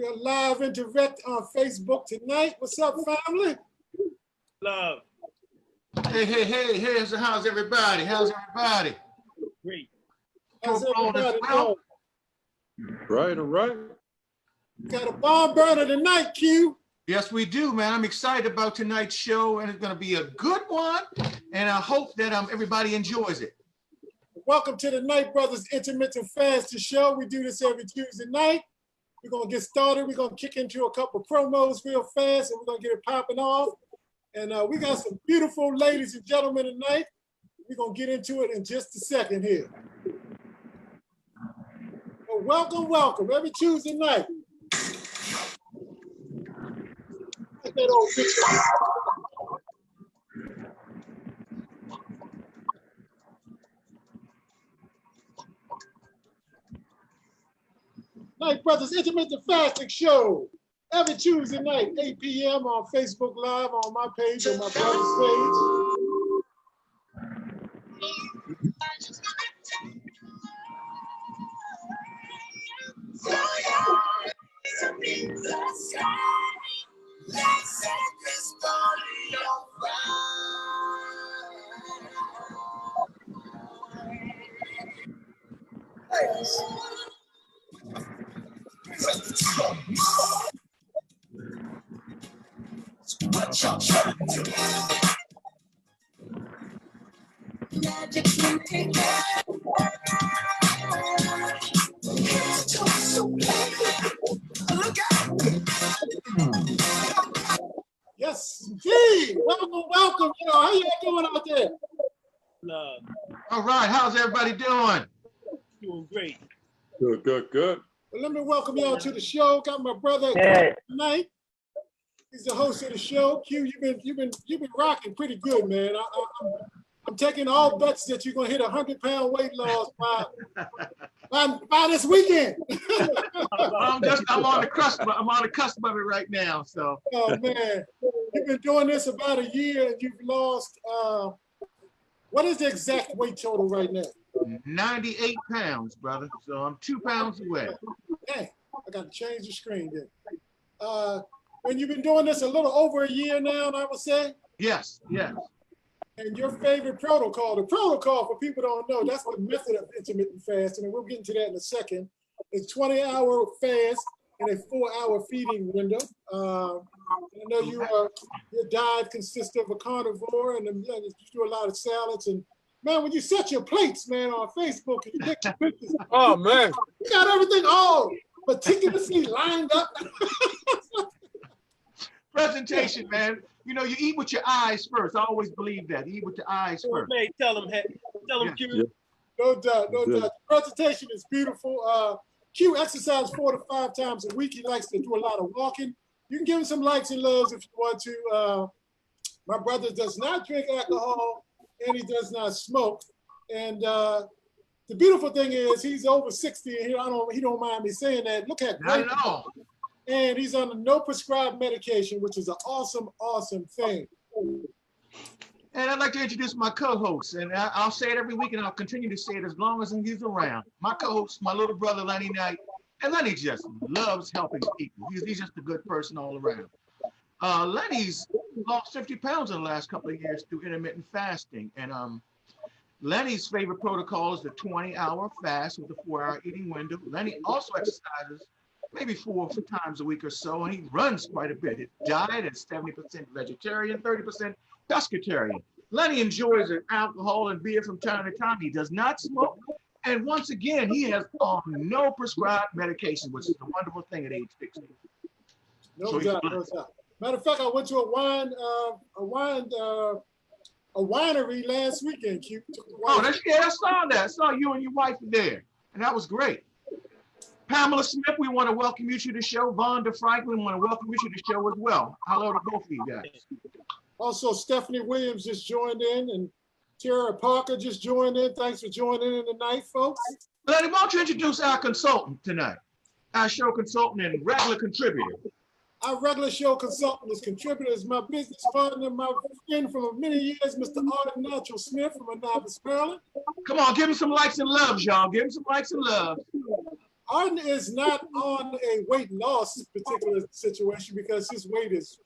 We are live and direct on Facebook tonight. What's up, family? Love. Hey, how's everybody? Great. How's everybody doing? Right, all right. Got a bomb burner tonight, Q. Yes, we do, man. I'm excited about tonight's show, and it's going to be a good one, and I hope that everybody enjoys it. Welcome to the Knight Brothers Intermittent Fasting Show. We do this every Tuesday night. We're going to get started. We're going to kick into a couple of promos real fast, and we're going to get it popping off. And we got some beautiful ladies and gentlemen tonight. We're going to get into it in just a second here. So welcome, every Tuesday night. Get that old picture. Knight Brothers Intermittent Fasting Show. Every Tuesday night, 8 p.m. on Facebook Live on my page and my brother's Yes, indeed. Welcome. You know, how you doing out there? Love. All right, how's everybody doing? Doing great. Good. Well, let me welcome y'all to the show. Got my brother tonight. He's the host of the show. Q, you've been rocking pretty good, man. I'm taking all bets that you're gonna hit 100-pound weight loss by this weekend. I'm on the cusp. I'm on the cusp of it right now. So. Oh man, you've been doing this about a year, and you've lost. What is the exact weight total right now? 98 pounds, brother. So I'm 2 pounds away. Dang, I got to change the screen then. And you've been doing this a little over a year now, I would say? Yes. And your favorite protocol, the protocol for people who don't know, that's the method of intermittent fasting, and we'll get into that in a second. It's 20-hour fast and a 4-hour feeding window. I know your diet consists of a carnivore, and you do a lot of salads. And man, when you set your plates, man, on Facebook, and you take your pictures, Oh man, you got everything all meticulously lined up. Presentation, man. You know, you eat with your eyes first. I always believe that. You eat with your eyes first. Hey, tell them, Q. Yeah. No doubt. The presentation is beautiful. Q exercises 4 to 5 times a week. He likes to do a lot of walking. You can give him some likes and loves if you want to. My brother does not drink alcohol, and he does not smoke. And the beautiful thing is he's over 60, and he don't mind me saying that. Look at Not at all. And he's on no prescribed medication, which is an awesome thing. And I'd like to introduce my co-host, and I'll say it every week, and I'll continue to say it as long as he's around. My co-host, my little brother, Lenny Knight, and Lenny just loves helping people. He's just a good person all around. Lenny's lost 50 pounds in the last couple of years through intermittent fasting, and Lenny's favorite protocol is the 20-hour fast with a 4-hour eating window. Lenny also exercises maybe 4 times a week or so, and he runs quite a bit. His diet is 70% vegetarian, 30% pescatarian. Lenny enjoys alcohol and beer from time to time. He does not smoke. And once again, he has no prescribed medication, which is a wonderful thing at age 60. No doubt. Matter of fact, I went to a winery last weekend, Q. I saw that. I saw you and your wife there, and that was great. Pamela Smith, we want to welcome you to the show. Vonda Franklin, we want to welcome you to the show as well. Hello to both of you guys. Also, Stephanie Williams just joined in, and Tara Parker just joined in. Thanks for joining in tonight, folks. Lenny, why don't you introduce our consultant tonight? Our show consultant and regular contributor. Our regular show consultant is contributor, is my business partner, my friend from many years, Mr. Arden Smith from Annapolis, Maryland. Come on, give him some likes and loves, y'all. Give him some likes and loves. Arden is not on a weight loss particular situation because his weight is,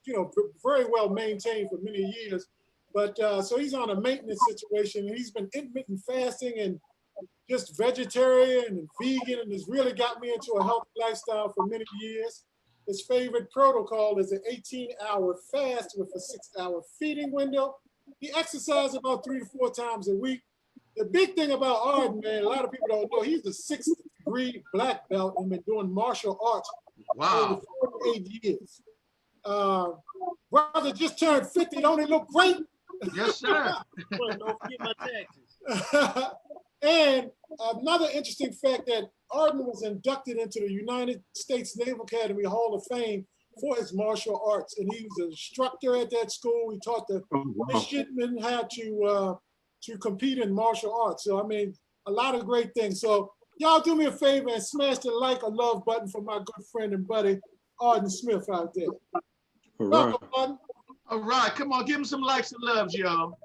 very well maintained for many years. But so he's on a maintenance situation. He's been intermittent fasting and just vegetarian and vegan, and has really got me into a healthy lifestyle for many years. His favorite protocol is an 18-hour fast with a 6-hour feeding window. He exercises about 3 to 4 times a week. The big thing about Arden, man, a lot of people don't know, he's a 6th-degree black belt and been doing martial arts for over 48 years. Brother just turned 50, don't he look great? Yes, sir. Well, don't forget my taxes. And another interesting fact that Arden was inducted into the United States Naval Academy Hall of Fame for his martial arts. And he was an instructor at that school. He taught the midshipmen how to compete in martial arts. So, I mean, a lot of great things. So y'all do me a favor and smash the like or love button for my good friend and buddy, Arden Smith out there. All right. Welcome, Arden. All right, come on, give him some likes and loves, y'all.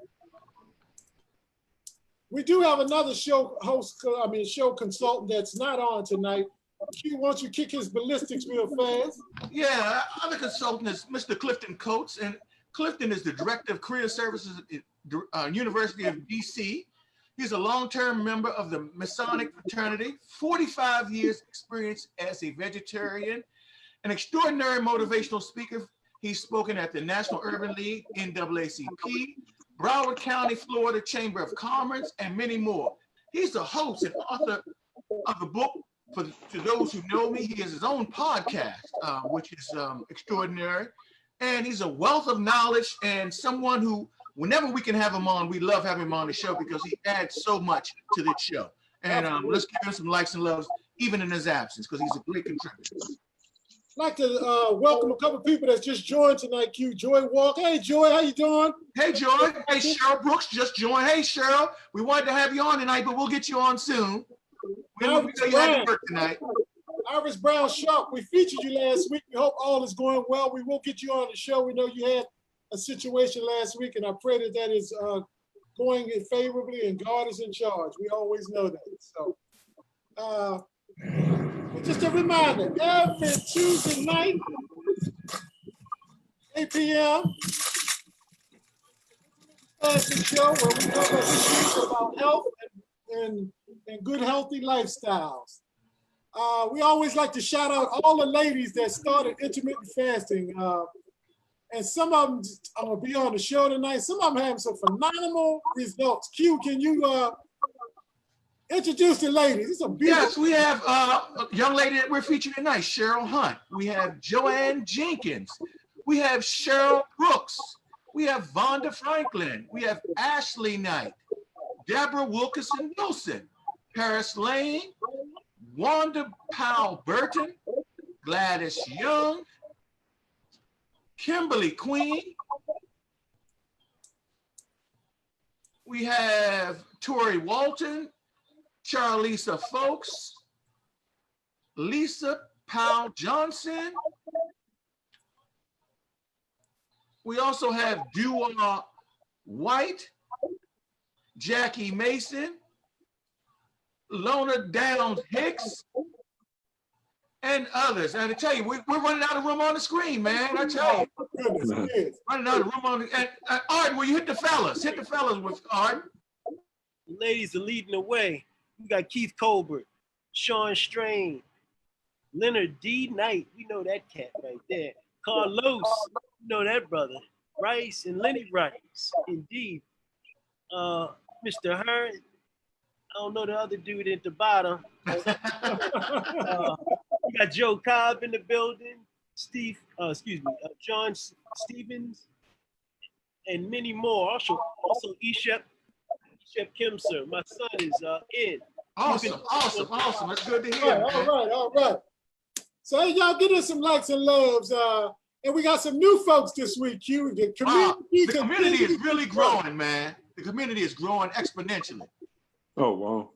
We do have another show consultant that's not on tonight. Q, why don't you kick his ballistics real fast? Yeah, other consultant is Mr. Clifton Coates, and Clifton is the Director of Career Services at University of DC. He's a long-term member of the Masonic fraternity, 45 years experience as a vegetarian, an extraordinary motivational speaker. He's spoken at the National Urban League, NAACP, Broward County, Florida Chamber of Commerce, and many more. He's the host and author of the book. To those who know me, he has his own podcast, which is extraordinary. And he's a wealth of knowledge and someone who, whenever we can have him on, we love having him on the show because he adds so much to this show. And let's give him some likes and loves, even in his absence, because he's a great contributor. I'd like to welcome a couple of people that's just joined tonight. Q, Joy Walker. Hey, Joy, how you doing? Hey, Joy. Hey, Cheryl Brooks just joined. Hey, Cheryl. We wanted to have you on tonight, but we'll get you on soon. We know you had to work tonight. Iris Brown Sharp, we featured you last week. We hope all is going well. We will get you on the show. We know you had a situation last week, and I pray that that is going favorably, and God is in charge. We always know that. So, just a reminder, every Tuesday night, 8 p.m., fashion show where we cover issues about health and good, healthy lifestyles. We always like to shout out all the ladies that started intermittent fasting. And some of them are going to be on the show tonight. Some of them have some phenomenal results. Q, can you introduce the ladies? It's a beautiful. Yes, we have a young lady that we're featuring tonight, Cheryl Hunt. We have Joanne Jenkins. We have Cheryl Brooks. We have Vonda Franklin. We have Ashley Knight, Deborah Wilkerson Wilson, Paris Lane, Wanda Powell Burton, Gladis Young, Kimberly Queen. We have Tori Walton, Charlisa Folks, Lisa Powell Johnson. We also have Dua White, Jackie Mason, Lona Downs Hicks, and others. And I tell you, we're running out of room on the screen, man. I tell you, running out of room on the. And Arden, will you hit the fellas? Hit the fellas with Arden. The ladies are leading the way. We got Keith Colbert, Sean Strain, Leonard D. Knight. We know that cat right there. Carlos, you know that brother. Rice and Lenny Rice, indeed. Mr. Hearn. I don't know the other dude at the bottom. We got Joe Cobb in the building, John Stevens, and many more. Also Ishep Kimser. My son is in. Awesome. That's good to hear. All right. So hey, y'all get us some likes and loves. And we got some new folks this week, Q. The community is really growing, man. The community is growing exponentially. Oh, wow.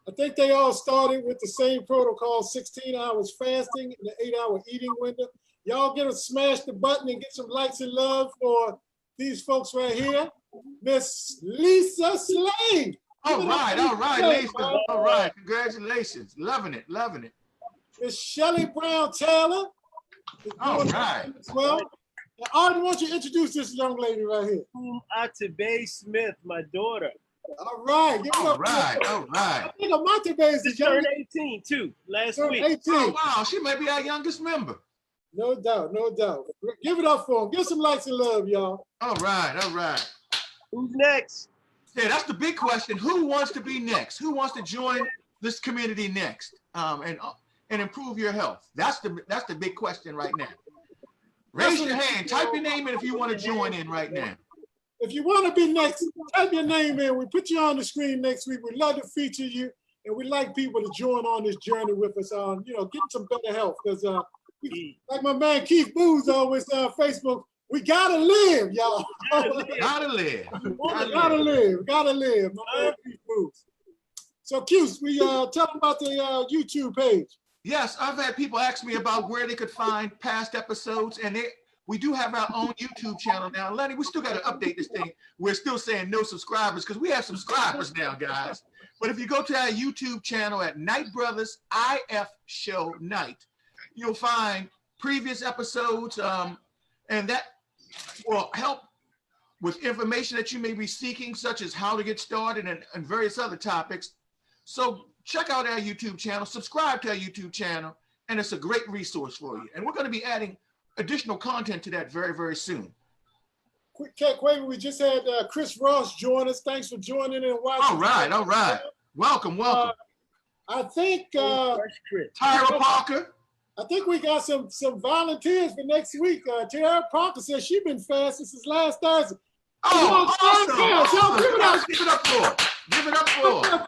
I think they all started with the same protocol, 16 hours fasting and the 8-hour eating window. Y'all get us smash the button and get some likes and love for these folks right here. Miss Lisa Slade. All right, Lisa. All right, congratulations. Loving it. Miss Shelley Brown Taylor. All right. As well. And Arden, why don't you introduce this young lady right here? Untitled Smith, my daughter. All right. Give it All up. right. All right. I think Monte is the She turned youngest. 18 too last week. 18. Oh, wow. She may be our youngest member. No doubt, no doubt. Give it up for him. Give some likes and love, y'all. All right. All right. Who's next? Yeah, that's the big question. Who wants to be next? Who wants to join this community next and improve your health? That's the big question right now. Raise your hand. Type your name in if you want to join in right now. If you want to be next, type your name in. We put you on the screen next week. We'd love to feature you, and we'd like people to join on this journey with us on, getting some better health. Because like my man Keith Booz always said on Facebook, we gotta live, y'all. Gotta live. Gotta live. My man Keith Booz. So Keith, we tell them about the YouTube page. Yes, I've had people ask me about where they could find past episodes, and we do have our own YouTube channel now. Lenny, we still got to update this thing. We're still saying no subscribers because we have subscribers now, guys. But if you go to our YouTube channel at Knight Brothers IF Show Night, you'll find previous episodes, and that will help with information that you may be seeking, such as how to get started and various other topics. So check out our YouTube channel, subscribe to our YouTube channel, and it's a great resource for you. And we're going to be adding additional content to that very, very soon. Quick, Quavy, we just had Chris Ross join us. Thanks for joining and watching. All right. Welcome. I think Tyra Parker. I think we got some volunteers for next week. Tyra Parker says she's been fasting since last Thursday. Oh, awesome. Give it up for her.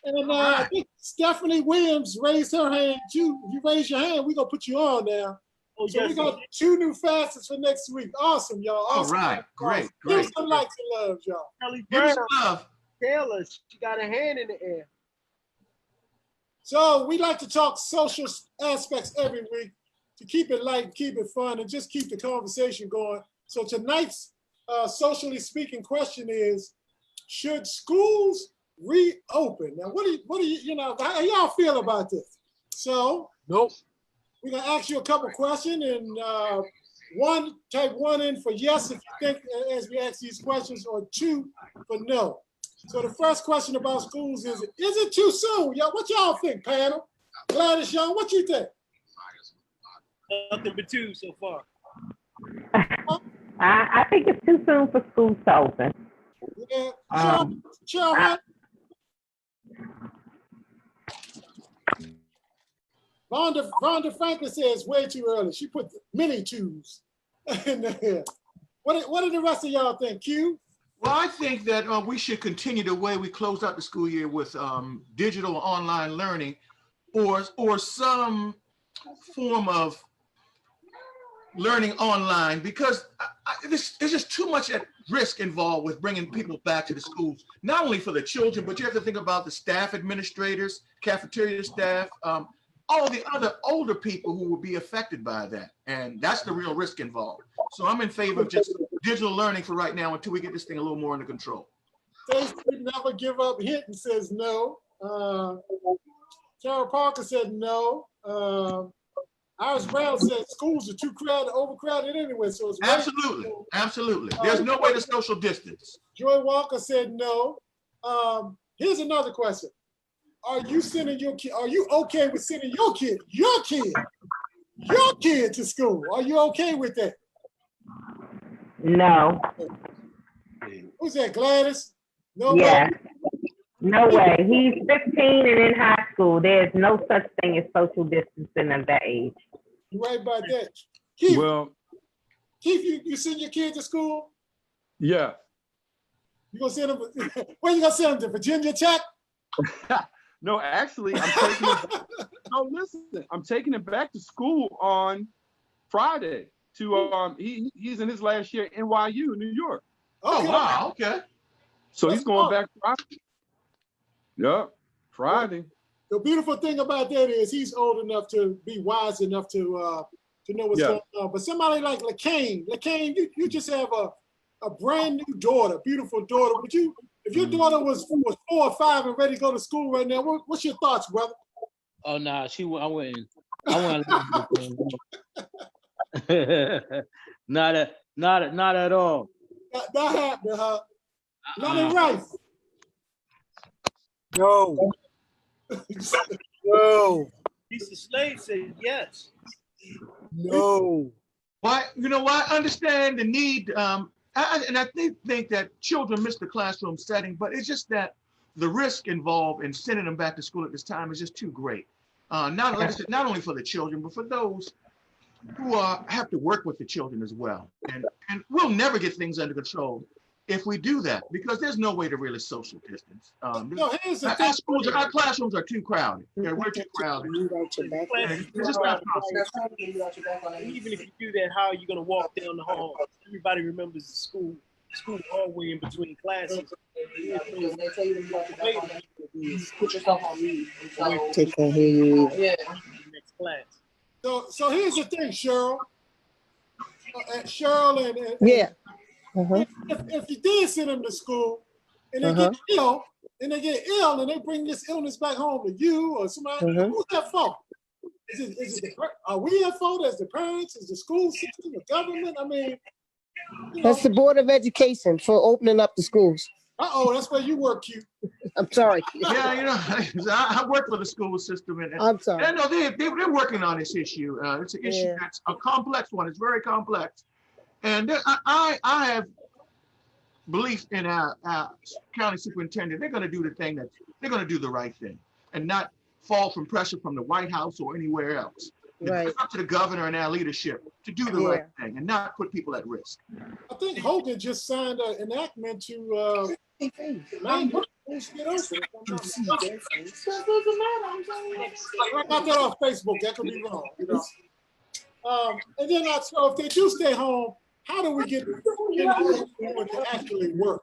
And I think Stephanie Williams raised her hand too. If you raise your hand, we're going to put you on now. Oh, so yes, we got 2 new fasters for next week. Awesome, y'all. Awesome. All right. Great. Give us some likes and love, y'all. Kelly Give us Brown, some love. Taylor, she got a hand in the air. So we like to talk social aspects every week to keep it light, keep it fun, and just keep the conversation going. So tonight's socially speaking question is, should schools reopen? Now, what do you how y'all feel about this? So Nope. we're gonna ask you a couple questions, and type 1 in for yes if you think as we ask these questions, or 2 for no. So the first question about schools is it too soon? Y'all, what y'all think, panel? Gladys Young, what you think? Nothing but 2 so far. I think it's too soon for schools to open. Yeah. Cheryl Hunt? Vonda Franklin says way too early. She put many 2s in there. What do the rest of y'all think? Q? Well, I think that we should continue the way we closed out the school year with digital online learning, or some form of learning online, because there's just too much at risk involved with bringing people back to the schools, not only for the children, but you have to think about the staff administrators, cafeteria staff, all the other older people who will be affected by that. And that's the real risk involved. So I'm in favor of just digital learning for right now until we get this thing a little more under control. Stacy Never Give Up Hinton says no. Sarah Parker said no. Iris Brown said schools are too crowded, overcrowded anyway. So it's Absolutely. There's no way to social distance. Joy Walker said no. Here's another question. Are you sending your kid? Are you okay with sending your kid to school? Are you okay with that? No. Who's that, Gladys? No. Yes. No way. He's 15 and in high school. There's no such thing as social distancing at that age. You're right about that. Keith, Well, you send your kid to school? yeah. You gonna send them? Where you gonna send them to? Virginia Tech? No, actually, I'm taking it. No, listen, I'm taking him back to school on Friday. He's in his last year at NYU, New York. Oh, wow. Okay. So he's going back Friday. Yep, Friday. The beautiful thing about that is he's old enough to be wise enough to know what's going on. But somebody like Lacane, you just have a brand new daughter, beautiful daughter. Would you, if your daughter was 4 or 5 and ready to go to school right now, what's your thoughts, brother? Oh, nah, I wouldn't I want to not at all. Not happening, huh? Lenny Rice. No. No. Lisa Slade said yes. No. Why? You know why? I understand the need, and I think that children miss the classroom setting, but it's just that the risk involved in sending them back to school at this time is just too great. Not like I said, not only for the children, but for those who have to work with the children as well. And we'll never get things under control if we do that, because there's no way to really social distance. No, here's the thing. Our classrooms are too crowded. Yeah, we're too crowded. It's just not possible. Even if you do that, how are you going to walk down the hall? Everybody remembers the school hallway in between classes. Put yourself on mute. Take on here. Yeah. Next class. So here's the thing, Cheryl. Cheryl and Yeah. if you did send them to school and they get ill, and they bring this illness back home to you or somebody, who's at fault? Are we at fault as the parents, as the school system, the government? I mean, That's the Board of Education for opening up the schools. That's where you work, Q. I'm sorry. Yeah, I work for the school system, and I'm sorry. I know they're working on this issue. It's an issue that's a complex one. It's very complex, and I have belief in our county superintendent. They're going to do they're going to do the right thing, and not fall from pressure from the White House or anywhere else. Right. It's up to the governor and our leadership to do the right thing and not put people at risk. I think Hogan just signed an enactment to I got that off Facebook. That could be wrong, And then so if they do stay home, how do we get to actually work?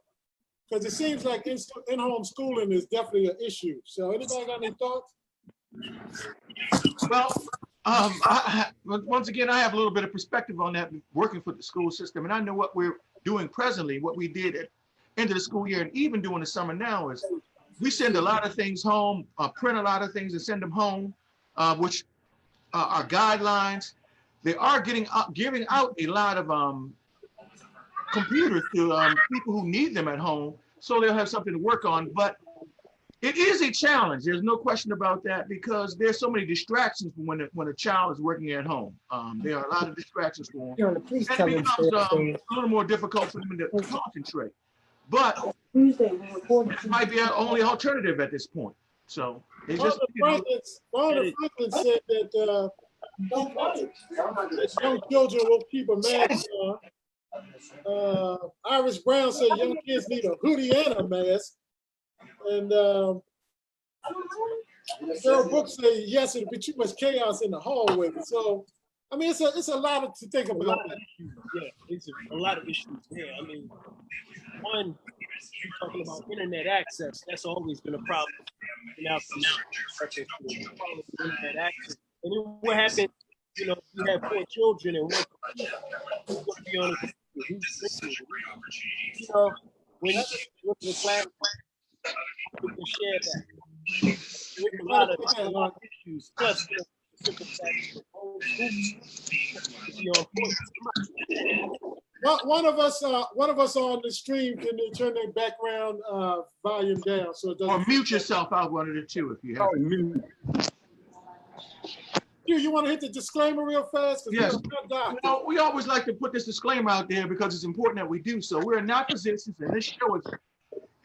Because it seems like in-home schooling is definitely an issue. So anybody got any thoughts? Well, once again, I have a little bit of perspective on that, working for the school system, and I know what we're doing presently. What we did at end of the school year, and even during the summer now, is we send a lot of things home, print a lot of things and send them home, which are guidelines. They are giving out a lot of computers to people who need them at home, so they'll have something to work on. But it is a challenge. There's no question about that, because there's so many distractions when a child is working at home. There are a lot of distractions for them. And it becomes a little more difficult for them to concentrate. But it might be our only alternative at this point. So it's just Franklin said that young children will keep a mask on. Iris Brown said young kids need a hoodie and a mask. And Cheryl Brooks said yes, it'll be too much chaos in the hallway. So I mean, it's a lot to think about. Yeah, it's a lot of issues there. I mean, one, you're talking about internet access. That's always been a problem. Now, internet access. And then what happened? You have 4 children and one computer. Who's going to be on the computer? When you look at the class, we can share that. There's a lot of issues. Plus, simple fact one of us on the stream can they turn their background volume down so it doesn't. Or mute yourself out, one of the two, if you have. You want to hit the disclaimer real fast? Yes. We always like to put this disclaimer out there because it's important that we do so. We're not physicians, and this show is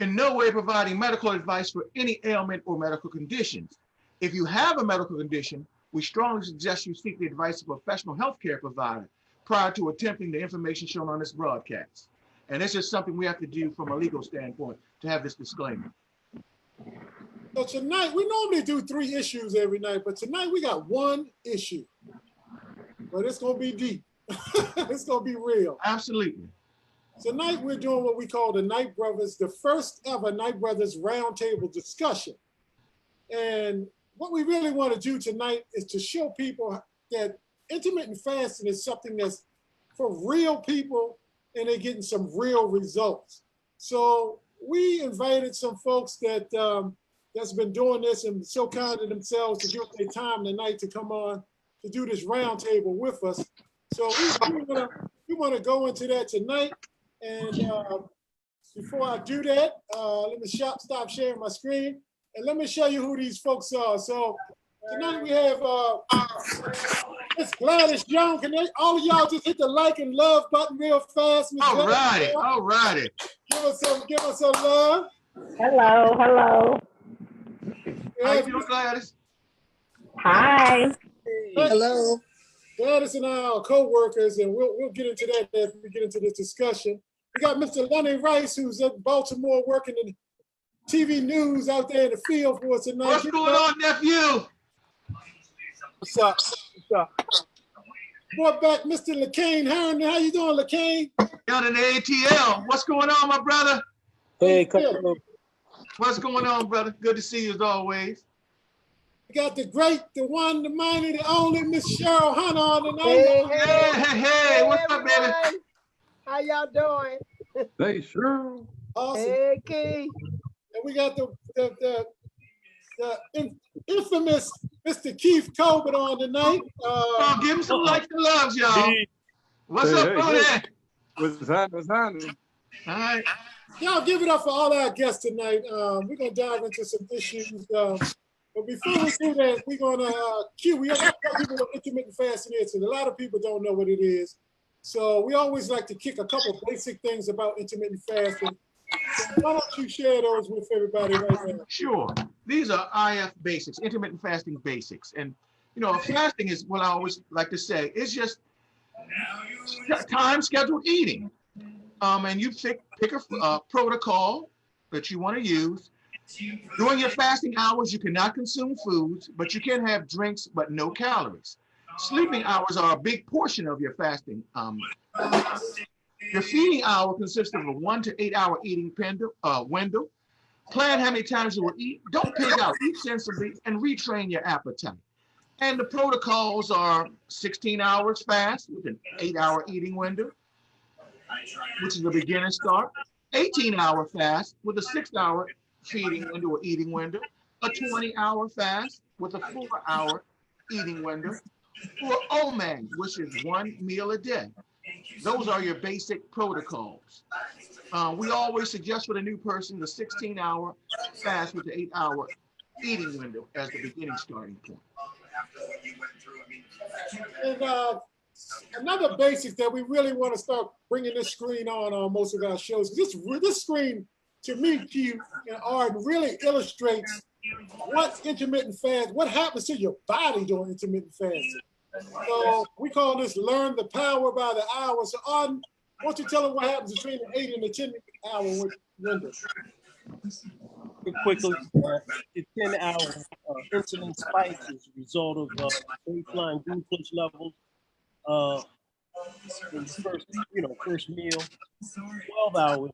in no way providing medical advice for any ailment or medical conditions. If you have a medical condition, we strongly suggest you seek the advice of a professional healthcare provider prior to attempting the information shown on this broadcast. And this is something we have to do from a legal standpoint to have this disclaimer. So tonight, we normally do 3 issues every night, but tonight we got 1 issue. But it's going to be deep. It's going to be real. Absolutely. Tonight we're doing what we call the Knight Brothers, the first ever Knight Brothers roundtable discussion. And what we really want to do tonight is to show people that intermittent fasting is something that's for real people and they're getting some real results. So we invited some folks that's been doing this and so kind of themselves to give their time tonight to come on to do this roundtable with us. So we want to go into that tonight. And before I do that, let me stop sharing my screen. And let me show you who these folks are. So tonight we have Miss Gladis Young. Can all of y'all just hit the like and love button real fast? All righty, all righty. Give us some love. Hello, hello. How you doing, Gladys? Hi. Hello. Gladys and I are co-workers, and we'll get into that as we get into this discussion. We got Mr. Lenny Rice, who's in Baltimore working in TV news out there in the field for us tonight. What's going on, nephew? What's up? What's up? Brought back Mr. Lacane Herndon. How you doing, Lacane? Down in the ATL. What's going on, my brother? Hey, couple. What's going on, brother? Good to see you as always. We got the great, the one, the mighty, the only Miss Cheryl Hunt on tonight. Hey, Hey, what's up, baby? everyone. How y'all doing? Hey, sure. Awesome. Hey, Keith. And we got the infamous Mr. Keith Colbert on tonight. Oh, give him some likes and loves, y'all. What's up, brother? What's happening? All right. Y'all give it up for all our guests tonight. We're going to dive into some issues. But before we do that, we're going to we have a lot of people with intermittent fasting is, and a lot of people don't know what it is. So we always like to kick a couple basic things about intermittent fasting. So why don't you share those with everybody right now? Sure. These are IF basics, intermittent fasting basics. And, you know, fasting is what I always like to say. It's just time scheduled eating. And you pick a protocol that you want to use. During your fasting hours, you cannot consume foods, but you can have drinks, but no calories. Sleeping hours are a big portion of your fasting. Your feeding hour consists of a 1 to 8 hour eating window. Plan how many times you will eat. Don't pig out. Eat sensibly and retrain your appetite. And the protocols are 16 hours fast with an 8-hour eating window, which is the beginner start. 18-hour fast with a 6-hour feeding window or eating window. A 20-hour fast with a 4-hour eating window. Or OMAD, which is 1 meal a day. Those are your basic protocols. We always suggest for the new person the 16-hour fast with the 8-hour eating window as the beginning starting point. And another basic that we really want to start bringing this screen on most of our shows. This screen, to me, Keith and Arden, really illustrates what intermittent fast, what happens to your body during intermittent fasting. So we call this learn the power by the hour. So Arden, why don't you tell them what happens between the 8 and the 10-hour window? Quickly, the 10-hour insulin spike is a result of baseline glucose levels in the first meal. 12 hours,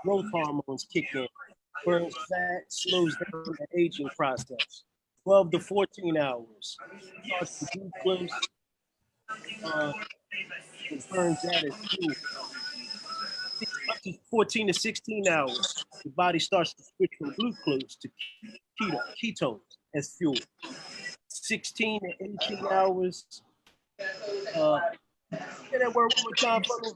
growth hormones kick in, burns fat, slows down the aging process. 12 to 14 hours, starts the glucose, and burns that as fuel. Up to 14 to 16 hours, the body starts to switch from glucose to ketones as fuel. 16 to 18 hours. Say that word one more time for me.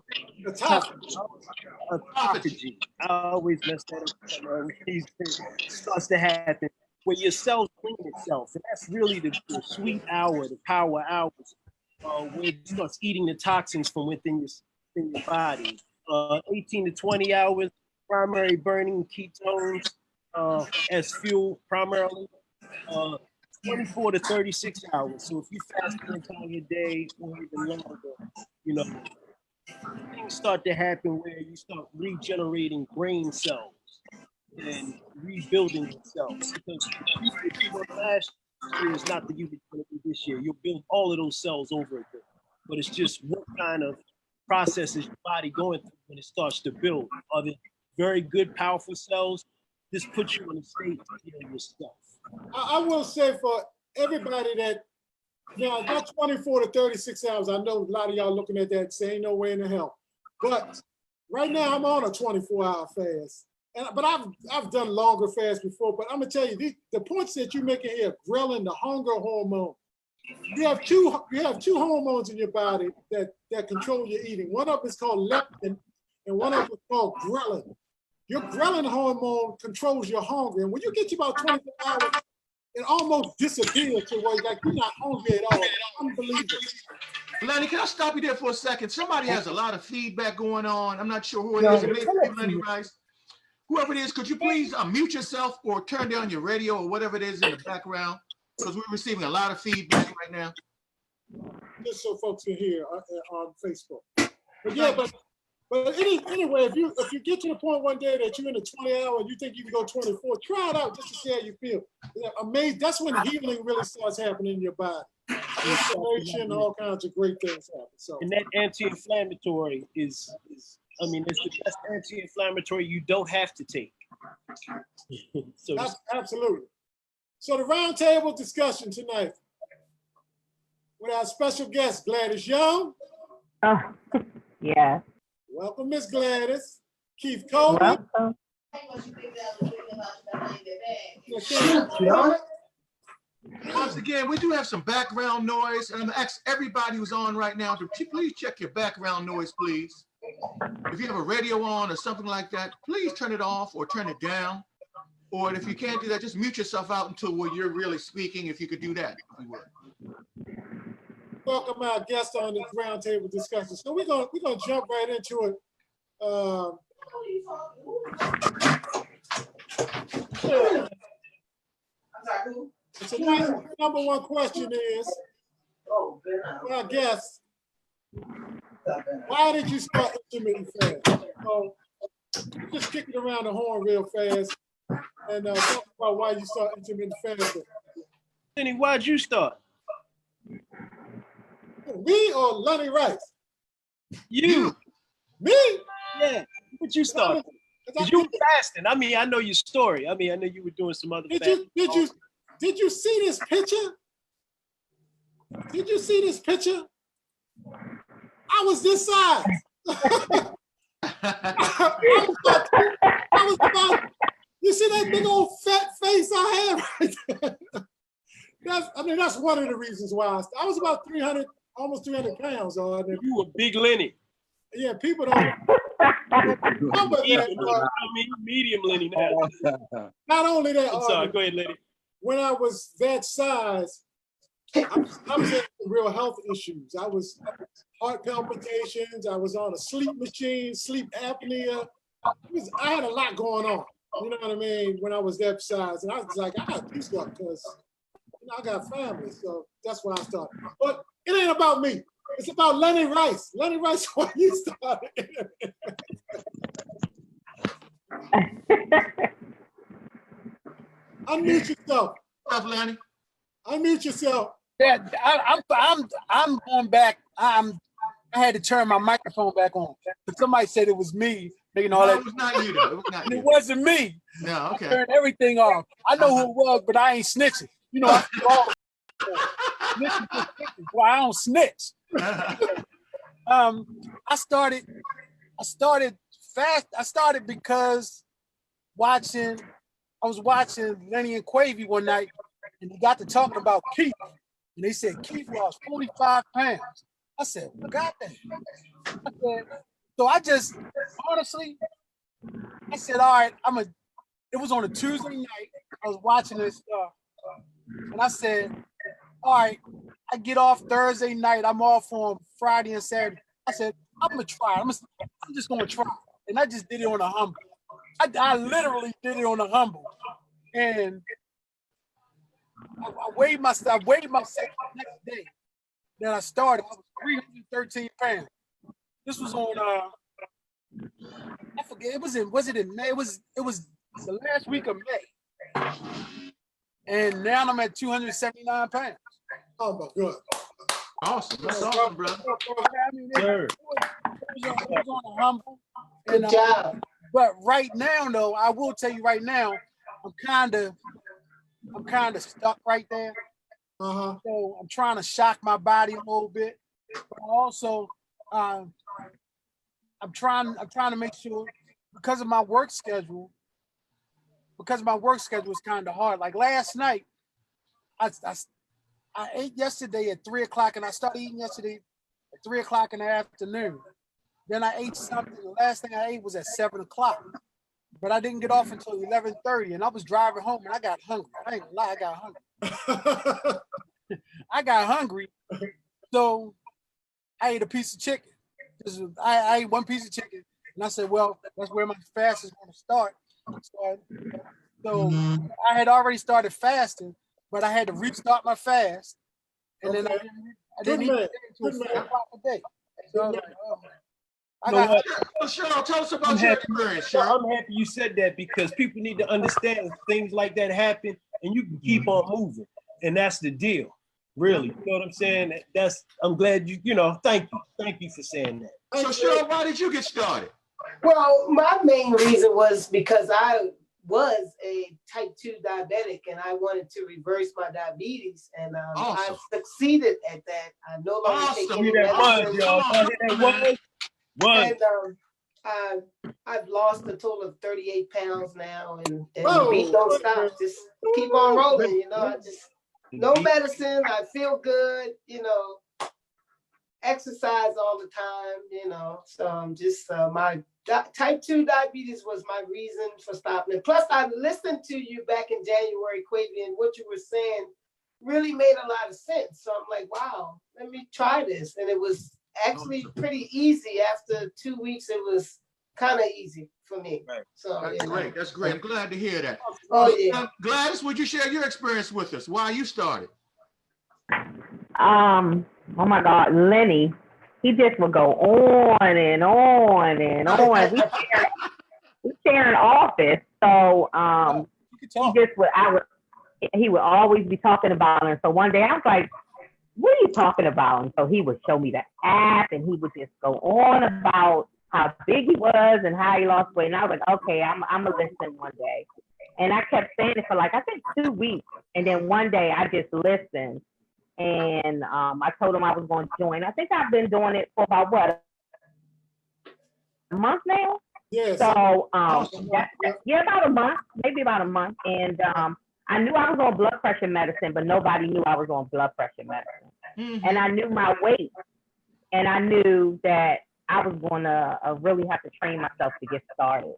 Autophagy. I always mess that up. It starts to happen where your cells clean itself. And that's really the sweet hour, the power hours, where it starts eating the toxins from within your body. 18 to 20 hours, primary burning ketones as fuel primarily. 24 to 36 hours. So if you fast the entire day or even longer, things start to happen where you start regenerating brain cells and rebuilding yourself. Because if you were last year is not the you that you're going to be this year. You'll build all of those cells over again. But it's just what kind of process is your body going through when it starts to build. Are they very good, powerful cells? This puts you in a state to heal yourself. I will say for everybody that, not 24 to 36 hours, I know a lot of y'all looking at that saying no way in the hell. But right now I'm on a 24-hour fast. But I've done longer fasts before, but I'm gonna tell you, the points that you're making here, ghrelin, the hunger hormone, you have two hormones in your body that control your eating. One of them is called leptin, and one of them is called ghrelin. Your ghrelin hormone controls your hunger, and when you get to about 24 hours, it almost disappears to where like you're not hungry at all. It's unbelievable. Lenny, can I stop you there for a second? Somebody has a lot of feedback going on. I'm not sure who it is. It may be Lenny Rice. Whoever it is, could you please mute yourself or turn down your radio or whatever it is in the background? Because we're receiving a lot of feedback right now. Just so folks can hear on Facebook. But yeah, but anyway, if you get to the point one day that you're in a 20-hour and you think you can go 24, try it out just to see how you feel. Yeah, amazing. That's when healing really starts happening in your body. Inflammation, all kinds of great things happen. So, and that anti-inflammatory is it's the best anti-inflammatory you don't have to take. So absolutely. So the roundtable discussion tonight with our special guest, Gladis Young. Oh, yeah. Welcome, Miss Gladis. Keith Colbert. Welcome. Once again, we do have some background noise, and I'm gonna ask everybody who's on right now to please check your background noise, please. If you have a radio on or something like that, please turn it off or turn it down. Or if you can't do that, just mute yourself out until where you're really speaking, if you could do that, if you would. Welcome our guest on this roundtable discussion. So we're gonna jump right into it. So number one question is, our guest, why did you start intermittent fast? So just kick it around the horn real fast and talk about why you start intermittent fasting. Lenny, why'd you start? Me or Lenny Rice? You. Me? Yeah. What you start? Because you were fasting. I mean, I know your story. I mean, I know you were doing some other fasting. Did you see this picture? Did you see this picture? I was this size. I was about, you see that big old fat face I have right there? That's one of the reasons why I was about 300, almost 300 pounds. You were big Lenny. Yeah, people don't remember that. Medium Lenny now. Not only that, I'm sorry, go ahead, Lenny. When I was that size, I was having real health issues. I was heart palpitations. I was on a sleep machine, sleep apnea. I had a lot going on. You know what I mean? When I was that size, and I was like, I got to do stuff because I got family. So that's why I started. But it ain't about me. It's about Lenny Rice. Lenny Rice, why you started. Unmute yourself. What's up, Lenny? Unmute yourself. Yeah, I'm going back. I had to turn my microphone back on. But somebody said it was me. It was not you, though. It was not you. It wasn't me. No, okay. I turned everything off. I know who it was, but I ain't snitching. You know, well, I don't snitch. I started fast. I started because I was watching Lenny and Quavy one night, and they got to talking about Keith, and they said Keith lost 45 pounds. I said, well, goddamn. So I just honestly, I said, all right, it was on a Tuesday night. I was watching this stuff, and I said, all right, I get off Thursday night. I'm off on Friday and Saturday. I said, I'm gonna try. I'm just gonna try, and I just did it on a humble. I literally did it on a humble, and I weighed myself the next day. Then I started. I was 313 pounds. This was on I forget. Was it in May? It was the last week of May, and now I'm at 279 pounds. Oh my God! Awesome. That's awesome, bro. It was on a humble. Good job. But right now, though, I will tell you right now, I'm kind of stuck right there. So I'm trying to shock my body a little bit. But also, I'm trying to make sure because of my work schedule. Because my work schedule is kind of hard. Like last night, I ate yesterday at 3 o'clock, and I started eating yesterday at 3 o'clock in the afternoon. Then I ate something. The last thing I ate was at 7 o'clock. But I didn't get off until 11:30, and I was driving home, and I got hungry. I ain't gonna lie, I got hungry. I got hungry, so I ate a piece of chicken. I ate one piece of chicken, and I said, well, that's where my fast is going to start. So I had already started fasting, but I had to restart my fast, and then I didn't eat until 4 o'clock a day. So I was like, oh. Cheryl, tell us about your experience, Cheryl. I'm happy you said that because people need to understand things like that happen and you can keep on moving. And that's the deal. Really. You know what I'm saying? I'm glad thank you. Thank you for saying that. So Cheryl, why did you get started? Well, my main reason was because I was a type 2 diabetic and I wanted to reverse my diabetes, and I succeeded at that. I no longer take any medicine. And I've lost a total of 38 pounds now, and the beat don't stop. Just keep on rolling, I just no medicine. I feel good, exercise all the time, So I'm just my type 2 diabetes was my reason for stopping it. Plus, I listened to you back in January, Quavy, and what you were saying really made a lot of sense. So I'm like, wow, let me try this, and it was actually pretty easy. After 2 weeks, it was kind of easy for me. Right. So that's great. That's great. I'm glad to hear that. Oh yeah. Gladys, would you share your experience with us? Why you started? Oh my God, Lenny, he just would go on and on and on. We share an office, so he would always be talking about it. And so one day I was like, what are you talking about? And so he would show me the app, and he would just go on about how big he was and how he lost weight. And I was like, okay, I'm gonna listen one day. And I kept saying it for I think 2 weeks. And then one day I just listened, and I told him I was going to join. I think I've been doing it for about a month now. Yes. So about a month, maybe about a month. And I knew I was on blood pressure medicine, but nobody knew I was on blood pressure medicine. Mm-hmm. And I knew my weight, and I knew that I was going to really have to train myself to get started.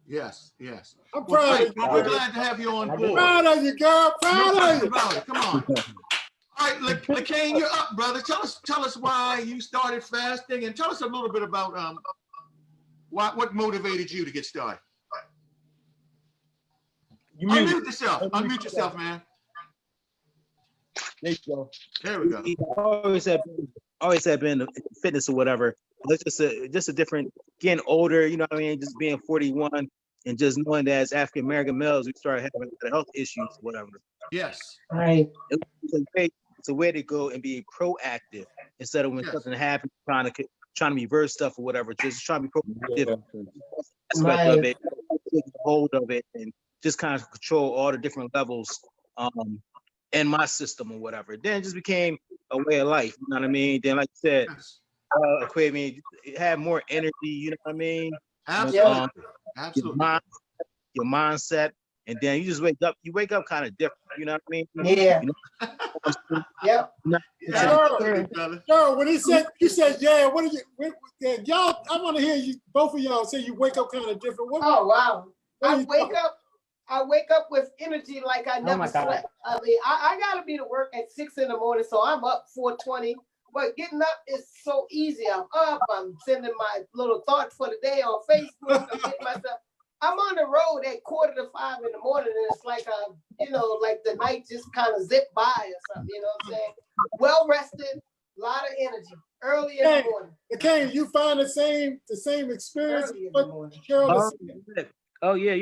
Yes, yes. I'm proud of you. We're glad to have you on board. Proud of you, girl. Proud of you. About it. Come on. All right, Lacane, you're up, brother. Tell us why you started fasting, and tell us a little bit about what motivated you to get started. Unmute yourself, man. There you go. There we go. I always have been fitness or whatever. It's just a different, getting older, you know what I mean? Just being 41 and just knowing that as African American males, we started having health issues, whatever. Yes. Right. It's a way to go and be proactive instead of when something happens, trying to reverse stuff or whatever. Just trying to be proactive. Aspect of it, take hold of it, and just kind of control all the different levels in my system or whatever. Then it just became a way of life, you know what I mean? Then, like you said, Quavy, have more energy, you know what I mean? Absolutely. Absolutely. Your mindset, and then you just wake up kind of different, you know what I mean? Yeah. Yep. Cheryl, when you said, yeah, what are you, y'all, I want to hear you, both of y'all say you wake up kind of different. Oh, wow. I wake up with energy like I never slept. I mean, I gotta be to work at 6 in the morning, so I'm up 4:20. But getting up is so easy. I'm up. I'm sending my little thoughts for the day on Facebook. I'm getting myself. I'm on the road at 4:45 in the morning, and it's like like the night just kind of zipped by or something. You know what I'm saying? Well rested, a lot of energy. Early in the morning. Okay, you find the same experience? Cheryl. Oh yeah,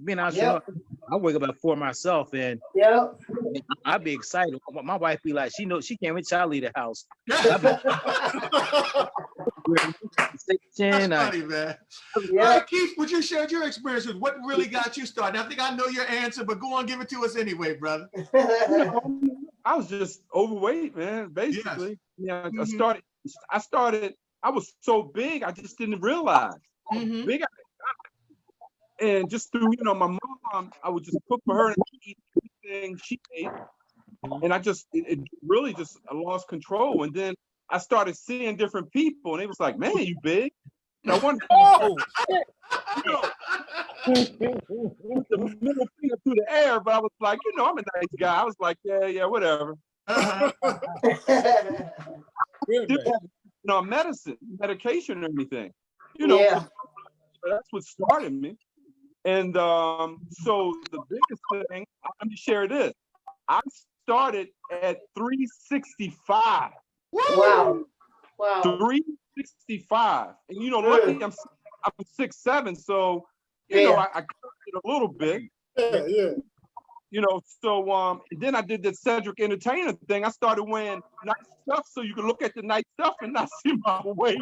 being out here, I wake up at 4 myself, and I'd be excited. My wife be like, she knows she can't wait till I leave the house. That's funny, man. All right, Keith, would you share your experience with what really got you started? I think I know your answer, but go on, give it to us anyway, brother. I was just overweight, man. Basically, I started. I was so big, I just didn't realize how big I got. And just through, my mom, I would just cook for her and eat everything she ate. And it really just I lost control. And then I started seeing different people, and it was like, man, you big. And I wanted to, the middle finger through the air, but I was like, I'm a nice guy. I was like, yeah, whatever. Medication or anything, Yeah. That's what started me. And so the biggest thing, let me share this. I started at 365. Wow. 365. And luckily I'm 6'7", so I covered it a little bit. Yeah. So and then I did the Cedric Entertainer thing. I started wearing nice stuff so you can look at the nice stuff and not see my weight.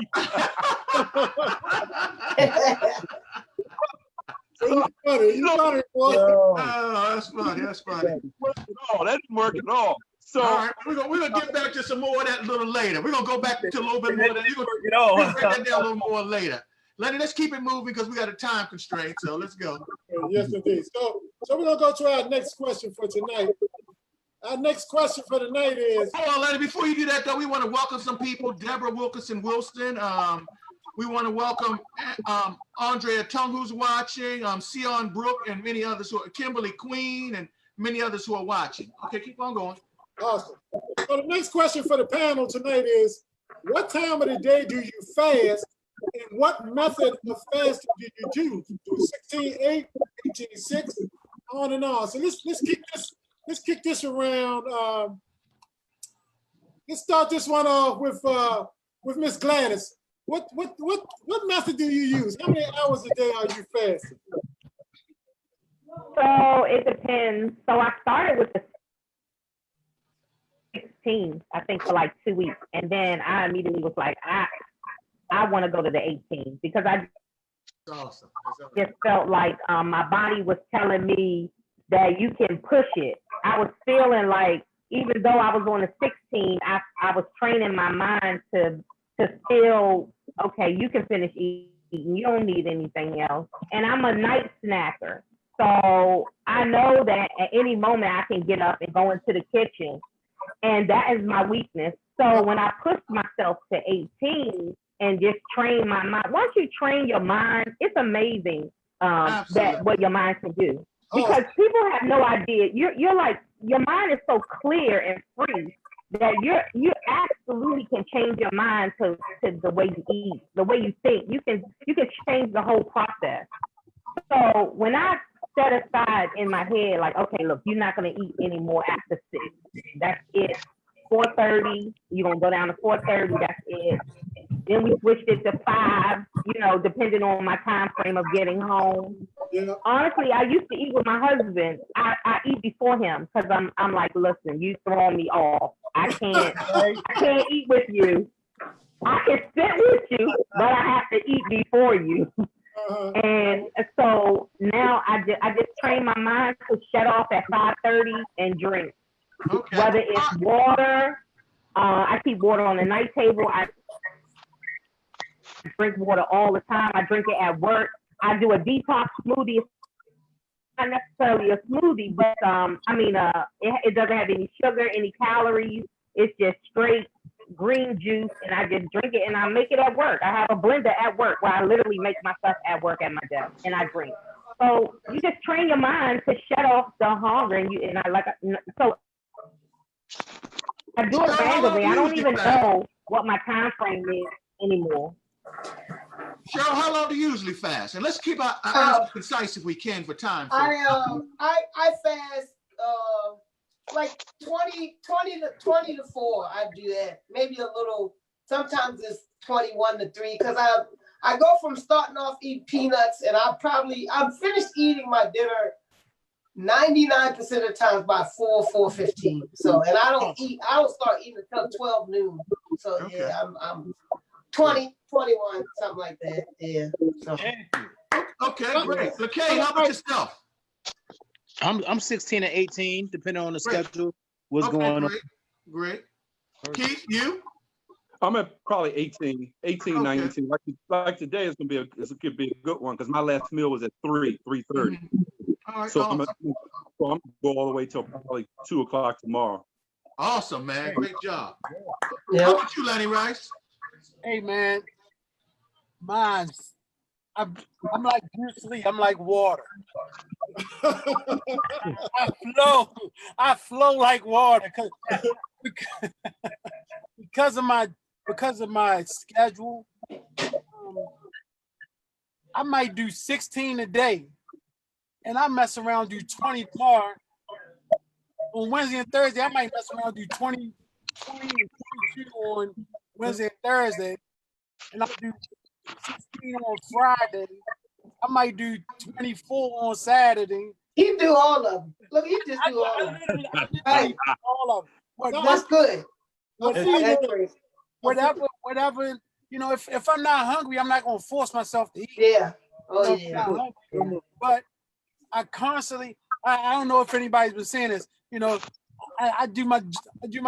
Funny, that's funny. That didn't work at all. So all right, we're gonna get back to some more of that a little later. We're gonna go back to a little bit more of that. We're gonna break that down a little more later. Lenny, let's keep it moving because we got a time constraint. So let's go. Yes, indeed. So we're gonna go to our next question for tonight. Our next question for tonight is. Hold on, Lenny. Before you do that, though, we want to welcome some people. Deborah Wilkinson Wilson. We want to welcome Andrea Tung, who's watching. Sion Brook and many others who are Kimberly Queen and many others who are watching. Okay, keep on going. Awesome. So the next question for the panel tonight is, what time of the day do you fast, and what method of fasting do you do? Do 16-8, 18-6, on and on. So let's kick this around. Let's start this one off with Miss Gladys. What method do you use? How many hours a day are you fasting? So it depends. So I started with the 16, I think, for like 2 weeks. And then I immediately was like, I want to go to the 18 because I just felt like my body was telling me that you can push it. I was feeling like, even though I was on the 16, I was training my mind to feel, okay, you can finish eating. You don't need anything else. And I'm a night snacker. So I know that at any moment I can get up and go into the kitchen. And that is my weakness. So when I pushed myself to 18 and just train my mind, once you train your mind, it's amazing that what your mind can do. Because people have no idea. You're like, your mind is so clear and free that you absolutely can change your mind to the way you eat, the way you think. You can change the whole process. So when I set aside in my head, like, okay, look, you're not gonna eat anymore after 6. That's it. 4:30, you're gonna go down to 4:30, that's it. Then we switched it to 5, depending on my time frame of getting home. Yeah. Honestly, I used to eat with my husband. I eat before him because I'm like, listen, you throwing me off. I can't eat with you. I can sit with you, but I have to eat before you. And so now I just train my mind to shut off at 5:30 and drink. Okay. Whether it's water, I keep water on the night table. I drink water all the time. I drink it at work. I do a detox smoothie. It's not necessarily a smoothie, but it doesn't have any sugar, any calories. It's just straight green juice, and I just drink it, and I make it at work. I have a blender at work where I literally make my stuff at work at my desk, and I drink. So you just train your mind to shut off the hunger, so I do it randomly. I don't even know what my time frame is anymore. Cheryl, how long do you usually fast? And let's keep our answers concise if we can for time. I fast like 20 to 4. I do that. Maybe a little. Sometimes it's 21 to 3 because I go from starting off eating peanuts, and I'm finished eating my dinner 99% of the times by 4:15. So, and I don't start eating until 12 noon. So okay. Yeah, I'm 20, 21, something like that. Yeah. So. Okay, great. Lacane, how about yourself? I'm 16 and 18, depending on the schedule. What's going on? Great. Keith, you? I'm at probably 18, 19. Like today, it could be a good one because my last meal was at 3:30. All right, So awesome. I'm gonna go all the way till probably 2 o'clock tomorrow. Awesome, man. Great job. Yeah. How about you, Lenny Rice? Hey man, mine's I'm like Bruce Lee. I'm like water. I flow like water because of my schedule. I might do 16 a day, and I mess around do 20 tomorrow. On Wednesday and Thursday, I might mess around do 20 and 22 on Wednesday and Thursday, and I'll do 16 on Friday. I might do 24 on Saturday. He do all of them. Look, he just do all of them. I literally do all of them. But That's good. Whatever, you know, if I'm not hungry, I'm not gonna force myself to eat. Yeah. Oh You know, yeah. if I'm not hungry. But I constantly, I don't know if anybody's been saying this, you know, I do my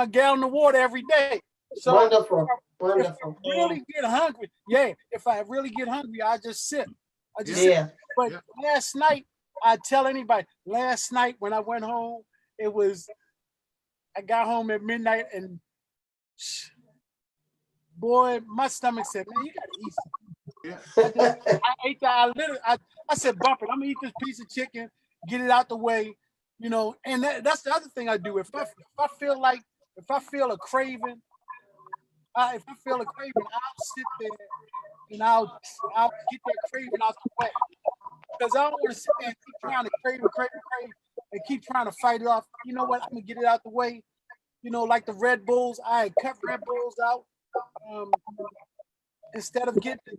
gallon of water every day. So Wonderful. if I really get hungry, if I really get hungry, I just sit. I just sit. But last night, I tell anybody, last night when I went home, I got home at midnight and boy, my stomach said, man, you gotta eat something. I ate that. I said, bump it. I'm gonna eat this piece of chicken, get it out the way, you know. And that's the other thing I do. If I feel a craving, I'll sit there and I'll get that craving out the way. Because I don't want to sit there and keep trying to crave and keep trying to fight it off. You know what? I'm gonna get it out the way. You know, like the Red Bulls, I cut Red Bulls out. Instead of getting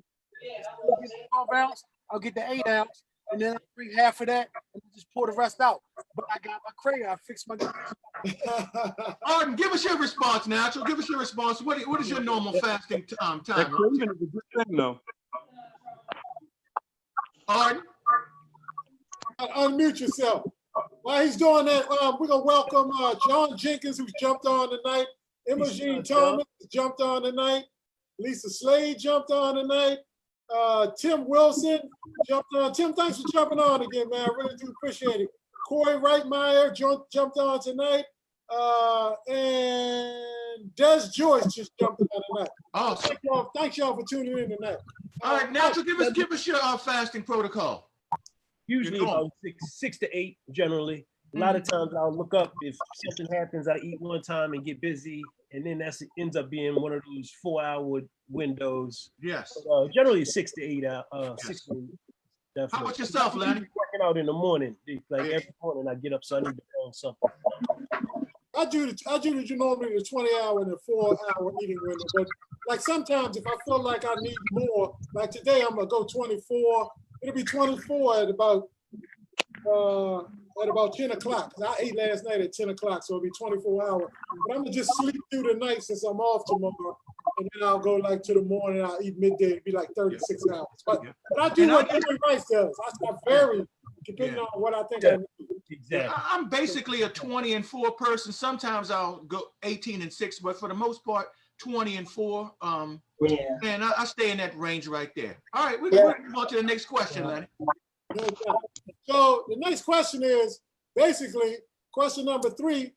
12 ounce, I'll get the 8 ounce, and then I'll drink half of that and just pour the rest out. But I got my crave. I fixed my. Arden, give us your response, Natural. Give us your response. What is your normal fasting time? That craving is a good thing, though. Arden? Unmute yourself. While he's doing that, we're going to welcome John Jenkins, who's jumped on tonight. Imogene Thomas jumped on tonight. Lisa Slade jumped on tonight. Tim Wilson jumped on. Tim, thanks for jumping on again, man. I really do appreciate it. Corey Reitmeyer jumped on tonight. And Des Joyce just jumped on tonight. Oh, thanks y'all for tuning in tonight. All right, Natural, give us your fasting protocol. Usually about 6 to 8, generally. A lot of times I'll look up if something happens, I eat one time and get busy, and then that ends up being one of those 4-hour windows. Yes. Generally 6 to 8 hours. 6 to 8. Definitely. How about yourself, Lenny? Working out in the morning, like every morning I get up, so I need to earn something. I do normally the 20-hour and the 4-hour eating window, but like sometimes if I feel like I need more, like today I'm gonna go 24. It'll be 24 at about 10 o'clock. I ate last night at 10 o'clock, so it'll be 24 hours. But I'm gonna just sleep through the night since I'm off tomorrow, and then I'll go like to the morning. I'll eat midday. It'll be like 36 hours. But I do what Lenny Rice does. I vary depending on what I think I need. Exactly. I'm basically a 20 and 4 person. Sometimes I'll go 18 and 6, but for the most part, 20 and 4. And I stay in that range right there. All right, we're going to move on to the next question, Lenny. So the next question is basically question number 3.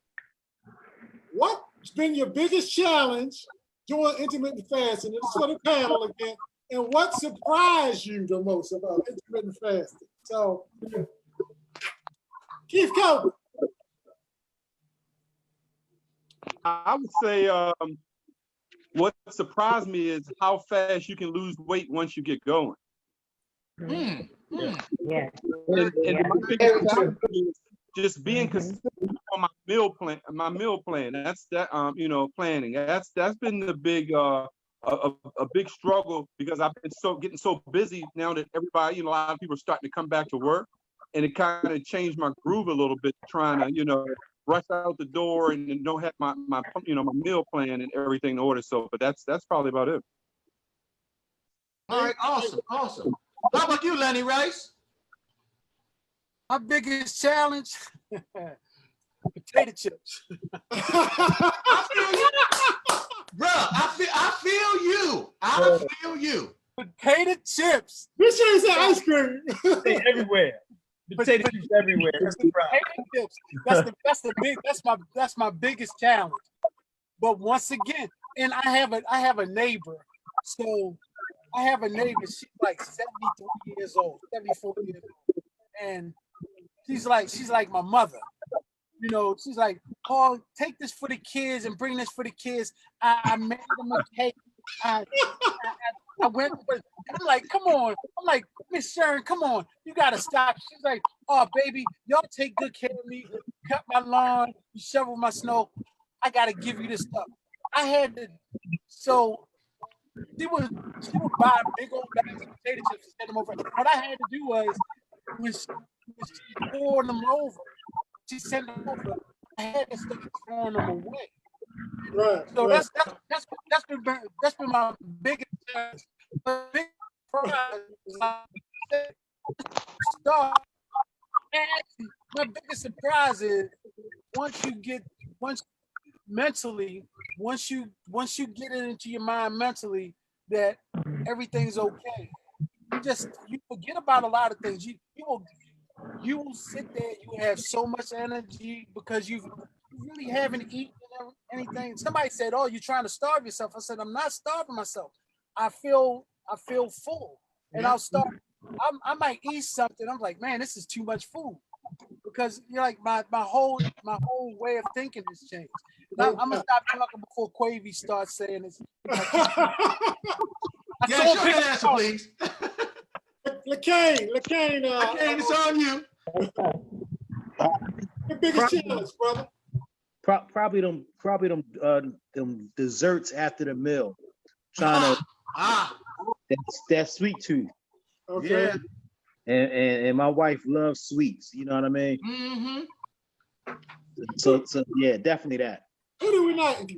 What's been your biggest challenge doing intermittent fasting? This is for the panel again. And what surprised you the most about intermittent fasting? So, Keith Colbert. I would say what surprised me is how fast you can lose weight once you get going. Yeah. And my biggest challenge is just being consistent on my meal plan. That's planning. That's been the big a big struggle, because I've been getting so busy now that everybody, a lot of people are starting to come back to work, and it kind of changed my groove a little bit, trying to rush out the door and don't have my meal plan and everything in order. So, but that's probably about it. All right, awesome. How about you, Lenny Rice? My biggest challenge, potato chips. I feel you. Bro, I feel you. Potato chips. This shit is ice cream. They everywhere. Potato chips everywhere. That's the problem. Potato chips. That's my biggest challenge. But once again, and I have a neighbor. So I have a neighbor. She's like 73 years old, 74 years old, and she's like my mother. You know, she's like, oh, take this for the kids and bring this for the kids. I made them a cake. I went, I'm like, come on. I'm like, Miss Sharon, come on. You got to stop. She's like, oh, baby, y'all take good care of me. Cut my lawn, you shovel my snow. I got to give you this stuff. I had to, so she would buy big old bags of potato chips and send them over. What I had to do was, when she poured them over, she sent them over, I had to start throwing them away. Right. So right. that's been my biggest challenge. My big prize is actually, my biggest surprise is once you get it into your mind mentally that everything's okay. You forget about a lot of things. You will sit there, you have so much energy because you really haven't eaten anything. Somebody said, oh, you're trying to starve yourself. I said, I'm not starving myself. I feel full. And I might eat something. I'm like, man, this is too much food. Because you're like my whole way of thinking has changed. I'm gonna stop talking before Quavy starts saying this. Yeah, show your answer, please. Lacane, it's on you. The biggest challenge, brother. Probably them desserts after the meal. Trying to that sweet tooth. Okay. Yeah. And my wife loves sweets. You know what I mean? Mm-hmm. So yeah, definitely that. Who do we not?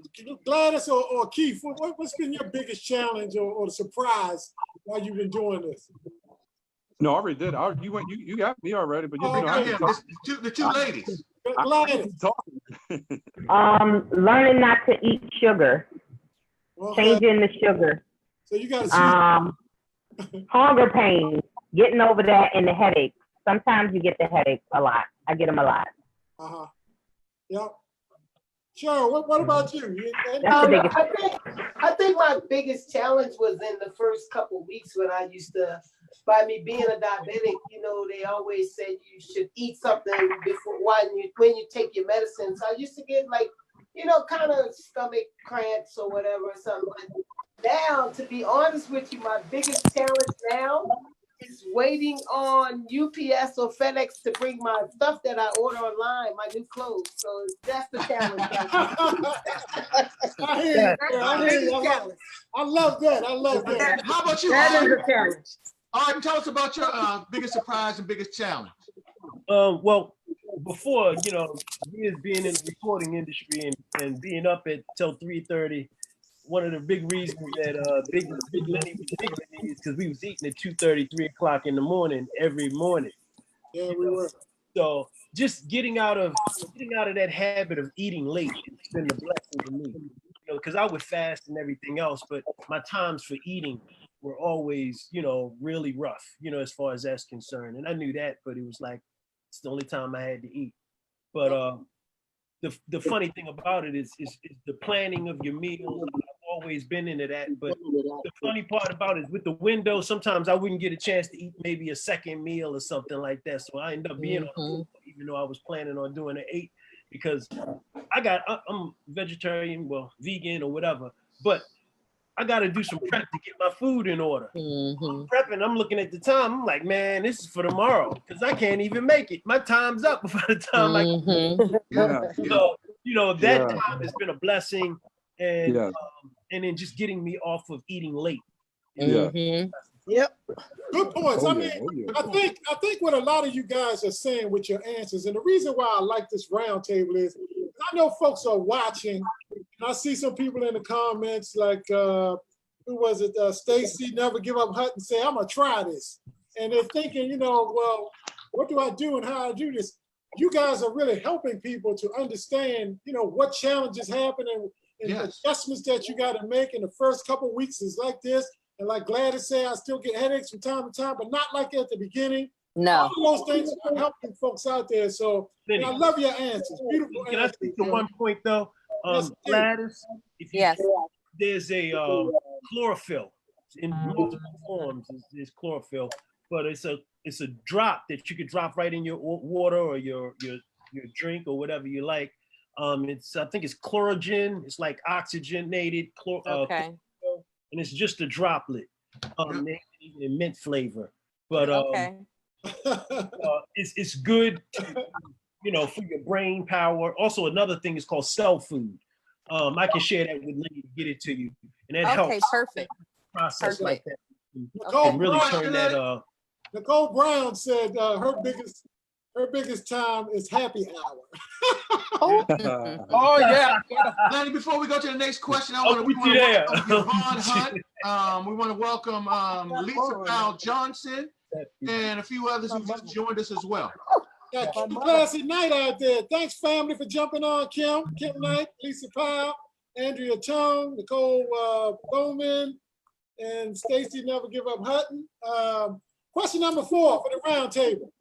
Gladys or Keith? What's been your biggest challenge or the surprise while you've been doing this? No, I already did. You got me already, but you know, the two ladies. Gladys. Learning not to eat sugar, changing the sugar. So you got to hunger pains, getting over that, and the headaches. Sometimes you get the headaches a lot. I get them a lot. Yep. Cheryl, what about you? I think my biggest challenge was in the first couple of weeks when I used to, by me being a diabetic, you know, they always said you should eat something before when you take your medicine. So I used to get like, you know, kind of stomach cramps or whatever or something. But now, to be honest with you, my biggest challenge now is waiting on UPS or FedEx to bring my stuff that I order online, my new clothes. So that's the challenge. I hear you. I love that. How about you? That is a challenge. All right, tell us about your biggest surprise and biggest challenge. Well, before, you know, being in the recording industry and being up till 3:30, one of the big reasons that Big Lenny was Big Lenny is because we was eating at 2:30, 3 o'clock in the morning every morning. Yeah, we were. So just getting out of that habit of eating late has been a blessing to me. You know, because I would fast and everything else, but my times for eating were always, you know, really rough, you know, as far as that's concerned. And I knew that, but it was like it's the only time I had to eat. But the funny thing about it is the planning of your meals. I've always been into that, but the funny part about it is with the window, sometimes I wouldn't get a chance to eat maybe a second meal or something like that. So I end up being on, even though I was planning on doing an 8, because I'm vegetarian, well, vegan or whatever, but I got to do some prep to get my food in order. I'm prepping, I'm looking at the time, I'm like, man, this is for tomorrow, because I can't even make it. My time's up by the time I can. So, you know, that time has been a blessing, and then just getting me off of eating late. Yep. Good points. I think what a lot of you guys are saying with your answers, and the reason why I like this roundtable is I know folks are watching. And I see some people in the comments like who was it? Stacy, Never Give Up Hut, and say, I'm gonna try this. And they're thinking, you know, well, what do I do and how I do this? You guys are really helping people to understand, you know, what challenges happen and adjustments that you got to make in the first couple of weeks is like this. And like Gladys said, I still get headaches from time to time, but not like at the beginning. No. All those things are helping folks out there. So and I love your answers. Beautiful Can I answers. speak to one point though? Yes, Gladys, if you, Yes. there's a chlorophyll in multiple forms. There's chlorophyll, but it's a drop that you could drop right in your water or your drink or whatever you like. I think it's chlorogen. It's like oxygenated Okay. and it's just a droplet. In mint flavor, but Okay. it's good to, for your brain power. Also, another thing is called cell food. I can share that with Lenny to get it to you, and that helps. Okay, perfect. Process like that. Nicole And really Brown, turn that. Nicole Brown said her biggest time is happy hour. Oh yeah. Lenny, before we go to the next question, we want to welcome Cheryl Hunt. We want to welcome Lisa Powell Johnson and a few others who just joined us as well. Got Kim Classy Knight out there. Thanks, family, for jumping on. Kim Knight, Lisa Powell, Andrea Tone, Nicole Bowman, and Stacy Never Give Up Hutton. Question number 4 for the round table.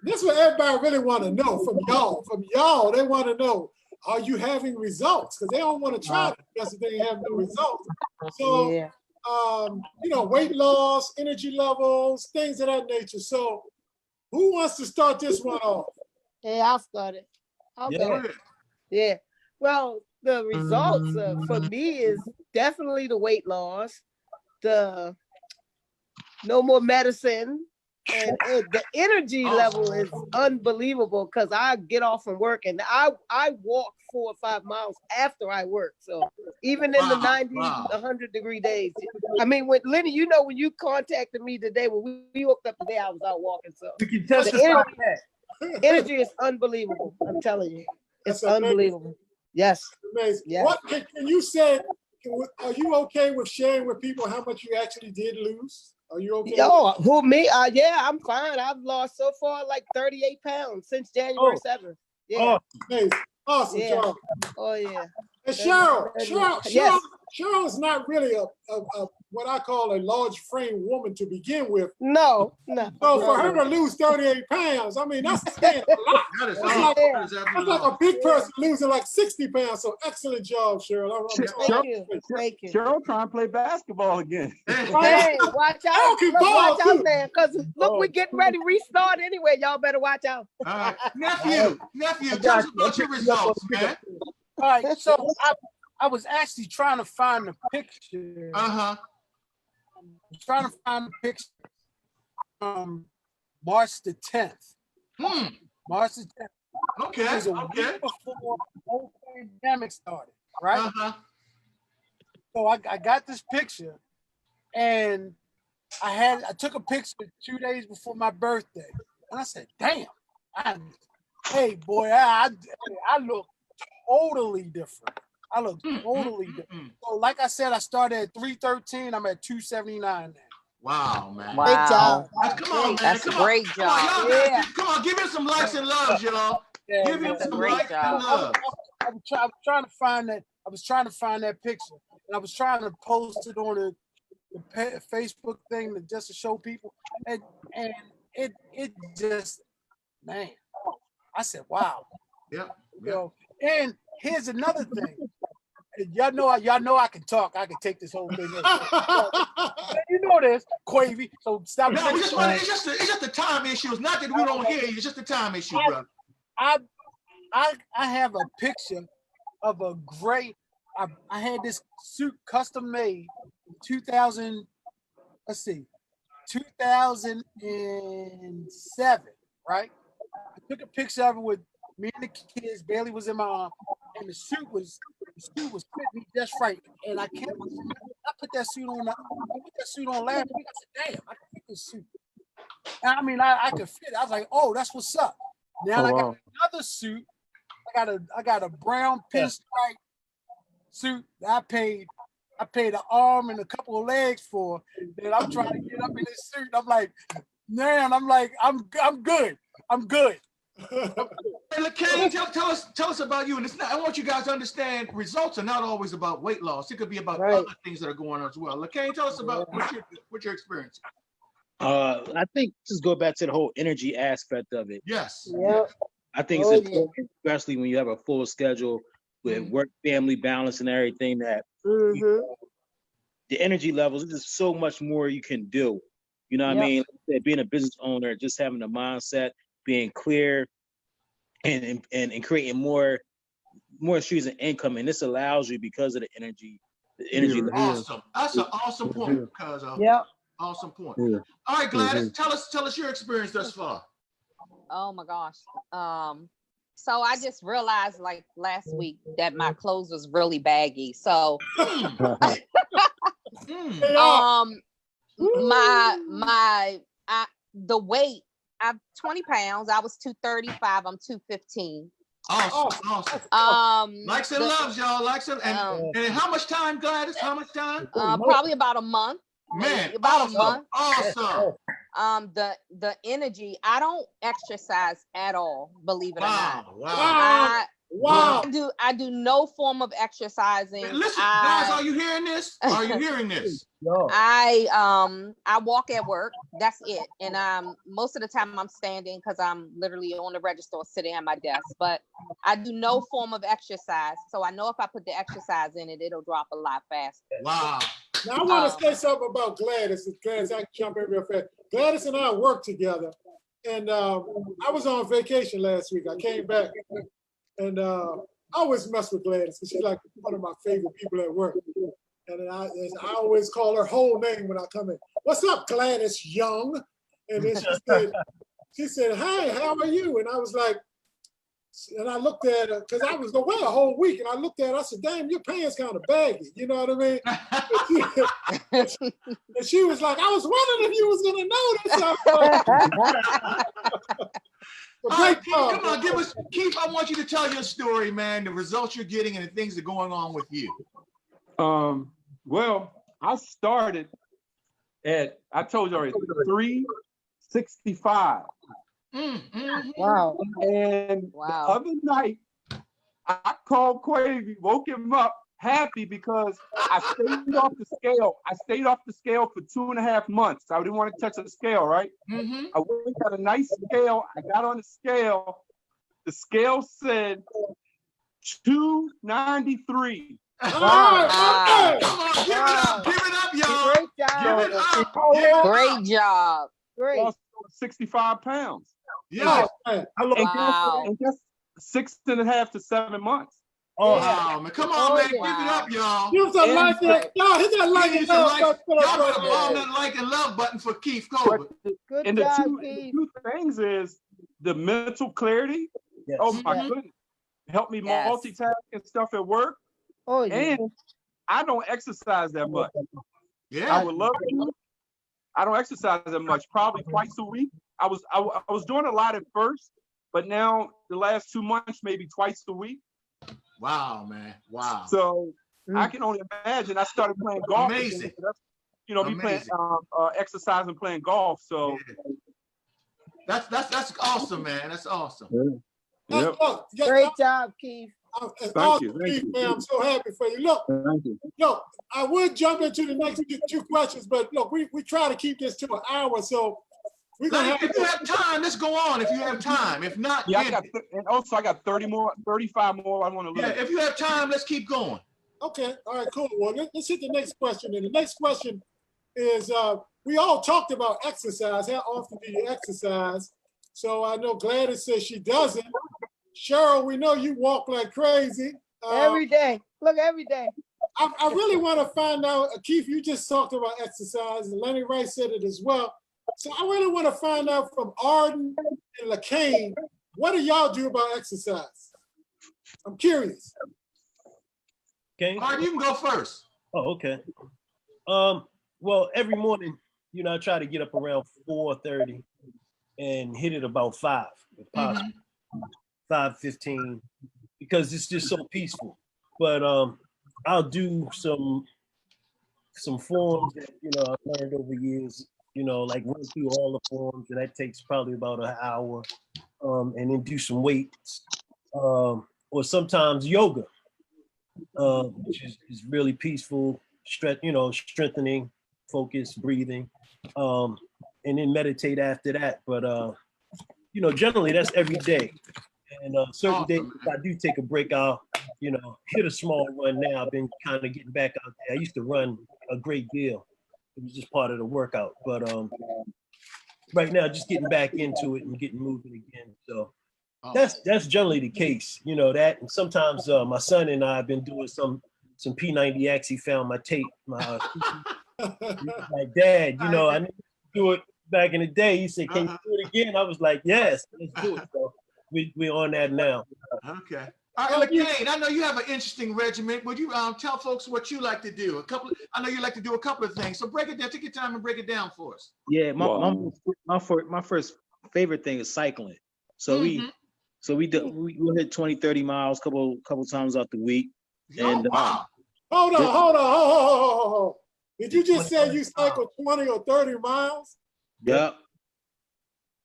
This is what everybody really want to know from y'all. From y'all, they want to know, are you having results? Because they don't want to try it because they have no results. So, weight loss, energy levels, things of that nature. So, who wants to start this one off? Hey, I'll start it. Yeah. Well, the results for me is definitely the weight loss, the no more medicine, and the energy level is unbelievable because I get off from work and I walk 4 or 5 miles after I work. So even in the 90, 100-degree days. I mean, when Lenny, when you contacted me today, when we woke up today, I was out walking. So you can testify that. Energy is unbelievable. I'm telling you. It's unbelievable. Yes. Amazing. Yes. What can you say? Are you okay with sharing with people how much you actually did lose? Are you okay? Who, me? Yeah, I'm fine. I've lost so far like 38 pounds since January 7th. Yeah. Awesome, yeah. Charles. Oh, yeah. And Cheryl is not really a what I call a large frame woman to begin with. No. So for her to lose 38 pounds, I mean, that's saying a lot. That's like a big person losing like 60 pounds. So excellent job, Cheryl. Thank you. Cheryl trying to play basketball again. Hey, watch out. Watch out, man. Because look, we're getting ready to restart anyway. Y'all better watch out. All right. Nephew, tell us about your results, man. All right, so I was actually trying to find the picture. Trying to find the picture March the 10th. March the 10th. Okay. It was a week before the whole pandemic started, right? So I got this picture, and I took a picture 2 days before my birthday, and I said, "Damn, hey boy, I look totally different. I look totally different." So like I said, I started at 313. I'm at 279 now. Wow, man. Wow. Great job. Come on, man. That's a great job. Come on, give him some likes and loves, y'all. Give him some likes and loves. I was trying to find that. I was trying to find that picture, and I was trying to post it on the Facebook thing just to show people, and it just, man, I said, wow. Yeah. And here's another thing. Y'all know I can talk. I can take this whole thing. You know this, Quavy. So stop. No, it's just the time issue. It's not that we don't hear you. It's just the time issue, bro. I have a picture of a great. I had this suit custom made in 2000. Let's see, 2007, right? I took a picture of it with me and the kids. Bailey was in my arm, and the suit was fitting me just right. And I put that suit on. I put that suit on last week. I said, "Damn, I can fit this suit." And I mean, I could fit it. I was like, "Oh, that's what's up." Now I got another suit. I got a brown pinstripe suit that I paid an arm and a couple of legs for. And I'm trying to get up in this suit. I'm like, man, I'm good. I'm good. Hey, Lacane, tell us about you. And it's not. I want you guys to understand. Results are not always about weight loss. It could be about other things that are going on as well. Lacane, tell us about what you're experiencing. I think just go back to the whole energy aspect of it. Yes. Yep. I think it's important, especially when you have a full schedule with work, family balance, and everything. That the energy levels, there's just so much more you can do. You know what I mean? Like, being a business owner, just having a mindset, being clear, and creating more streams of income, and this allows you because of the energy. The energy. Awesome. That's an awesome point. Because of awesome point. All right, Gladys, tell us your experience thus far. Oh my gosh. So I just realized like last week that my clothes was really baggy. So the weight, I'm 20 pounds. I was 235. I'm 215. Awesome. Likes and loves, y'all. Likes and how much time, Gladys? How much time? Probably about a month. Man, about a month. Awesome. The energy. I don't exercise at all. Believe it or not. Wow. I do no form of exercising. Listen, guys, are you hearing this? Are you hearing this? I walk at work. That's it. And most of the time I'm standing because I'm literally on the register or sitting at my desk. But I do no form of exercise. So I know if I put the exercise in it, it'll drop a lot faster. Wow. Now I want to say something about Gladys. Gladys, I can jump in real fast. Gladys and I work together. And I was on vacation last week. I came back. And I always mess with Gladys because she's like one of my favorite people at work. And I always call her whole name when I come in. What's up, Gladis Young? And then she said, hi, how are you? And I was like, and I looked at her because I was away a whole week. And I looked at her, I said, damn, your pants kind of baggy. You know what I mean? And she was like, I was wondering if you was going to notice. All right, Keith, come on, give us, Keith, I want you to tell your story, man, the results you're getting and the things that are going on with you. Well, I started at, I told you already, 365. Wow. And the other night, I called Quavy, woke him up happy because I stayed off the scale. I stayed off the scale for 2.5 months. I didn't want to touch the scale, right? I went got a nice scale. I got on the scale. The scale said 293. Wow. Come on, give it up, y'all. Great job. Give it up. Great job. Great. Lost 65 pounds. Yeah. And just 6.5 to 7 months. Wow, man. Come on, man. Give it up, y'all. Give some like that. Y'all hit that like and love button. Y'all better bomb that like and love button for Keith Colbert. Good and job, the Keith. two things is the mental clarity. Yes. Oh my goodness. Help me multitask and stuff at work. Oh, yeah. And I don't exercise that much. Yeah. I would love to. I don't exercise that much, probably twice a week. I was doing a lot at first, but now the last 2 months, maybe twice a week. Wow, man. Wow. So I can only imagine. I started playing golf. Amazing. You know, be playing exercise and playing golf. So that's awesome, man. That's awesome. Yep. Great job, Keith. Thank you. Man, I'm so happy for you. Look, I would jump into the next two questions, but look, we try to keep this to an hour, so we're gonna have. If you have time, let's go on. If you have time, if not, I got 35 more. I want to live. Yeah, if you have time, let's keep going. Okay, all right, cool. Well, let's hit the next question. And the next question is: we all talked about exercise. How often do you exercise? So I know Gladys says she doesn't. Cheryl, we know you walk like crazy. Every day. Look, every day. I really want to find out, Keith, you just talked about exercise, and Lenny Rice said it as well. So I really want to find out from Arden and Lacane, what do y'all do about exercise? I'm curious. Okay. Arden, you can go first. Oh, okay. Well, every morning, I try to get up around 4:30 and hit it about 5, if possible. 5:15, because it's just so peaceful. But I'll do some forms that I've learned over years. Like run through all the forms, and that takes probably about an hour. And then do some weights, or sometimes yoga, which is really peaceful, strengthening, focus, breathing. and then meditate after that. But you know, generally that's every day. And certain days if I do take a break, I'll, you know, hit a small run now. I've been kind of getting back out there. I used to run a great deal. It was just part of the workout. But right now, just getting back into it and getting moving again. So that's generally the case, you know, that. And sometimes my son and I have been doing some P90X. He found my tape. Like, Dad, you know, I need to do it back in the day. He said, can you do it again? I was like, yes, let's do it. So we're on that now. Okay. All right, Lacane, I know you have an interesting regimen. Would you tell folks what you like to do? I know you like to do a couple of things. So break it down. Take your time and break it down for us. Yeah, my first favorite thing is cycling. So we'll hit 20, 30 miles couple times out the week. And Hold on. Did you just say you cycle 20 or 30 miles? Yep.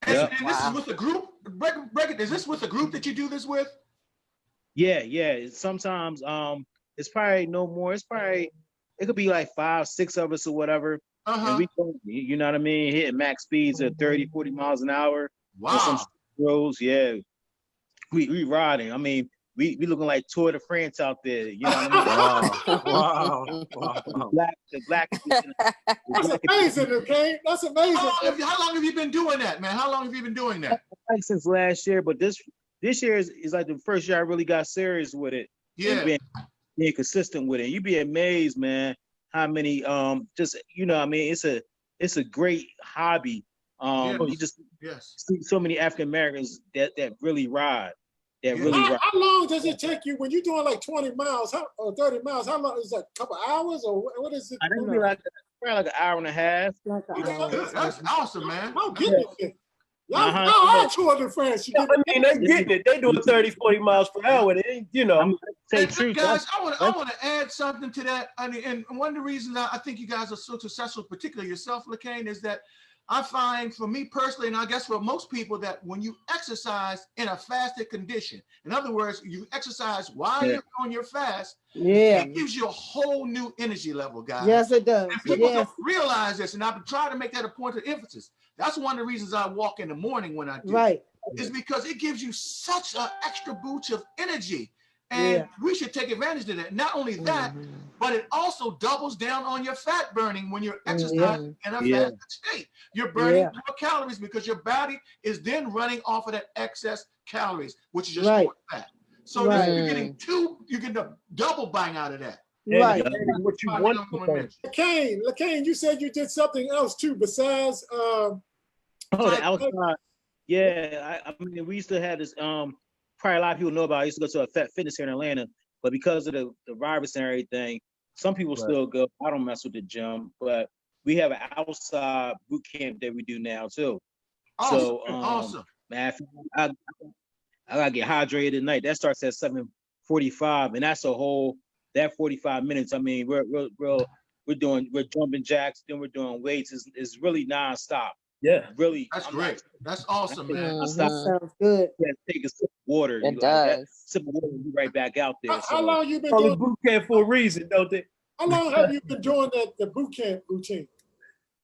And this is with the group? Break it. Is this with the group that you do this with? Yeah. Sometimes it's probably no more. It could be like 5, 6 of us or whatever. And we go, you know what I mean, hitting max speeds at 30, 40 miles an hour. Wow. Some roads, yeah. We riding. I mean, we looking like Tour de France out there. You know what I mean? Wow. The black. That's amazing, okay? That's amazing. How long have you been doing that, man? How long have you been doing that? Like since last year, but this year is like the first year I really got serious with it. Yeah. Being consistent with it. You'd be amazed, man, how many just, you know, I mean, it's a great hobby. You just see so many African Americans that really ride. How long does it take you when you're doing like 20 miles or 30 miles? How long is that? A couple hours or what is it? I think probably like an hour and a half. That's awesome, man. I'm getting it. Y'all are Tour de France. I mean, they're getting it. They doing 30, 40 miles per hour. They, you know. Guys, I want to add something to that. I mean, and one of the reasons I think you guys are so successful, particularly yourself, Lacane, is that I find for me personally, and I guess for most people, that when you exercise in a fasted condition, in other words, you exercise while you're on your fast, it gives you a whole new energy level, guys. Yes, it does. And people don't realize this, and I've been trying to make that a point of emphasis. That's one of the reasons I walk in the morning when I do. Right. Is because it gives you such an extra boost of energy. And we should take advantage of that. Not only that, but it also doubles down on your fat burning when you're exercising in a fasted state. You're burning more calories because your body is then running off of that excess calories, which is your stored fat. So you're getting a double bang out of that. Right. What you want. Lacane, you said you did something else too besides the outside. Yeah, I mean, we used to have this probably a lot of people know about it. I used to go to a Fat Fitness here in Atlanta, but because of the virus and everything, some people still go. I don't mess with the gym, but we have an outside boot camp that we do now too. Awesome. Man, I gotta get hydrated at night. That starts at 7:45, and that's that 45 minutes. I mean, we're jumping jacks, then we're doing weights. It's really nonstop. Yeah, really. That's great. That's awesome, man. That sounds good. Yeah, take a sip of water. It does. Sip of water and be right back out there. How long you been doing boot camp for a reason, don't they? How long have you been doing the boot camp routine?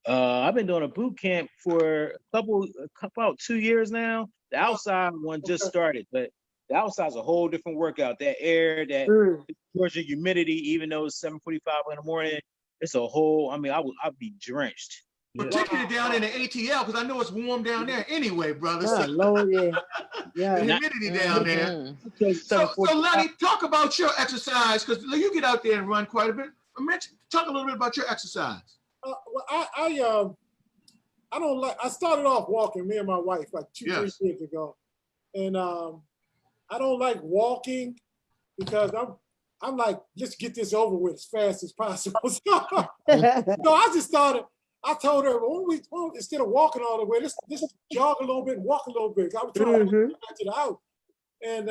I've been doing a boot camp for about 2 years now. The outside one just started, but the outside's a whole different workout. That air, that Georgia humidity, even though it's 7:45 in the morning, it's a whole. I mean, I'd be drenched. Particularly down in the ATL, because I know it's warm down there anyway, brother. Oh, Lord, yeah. The humidity down there. So Lenny, talk about your exercise, because you get out there and run quite a bit. Talk a little bit about your exercise. I don't like. I started off walking, me and my wife, like 2-3 years ago, and I don't like walking because I'm like, let's get this over with as fast as possible. So I just started. I told her, well, instead of walking all the way, let's jog a little bit and walk a little bit. I was trying to stretch it out. And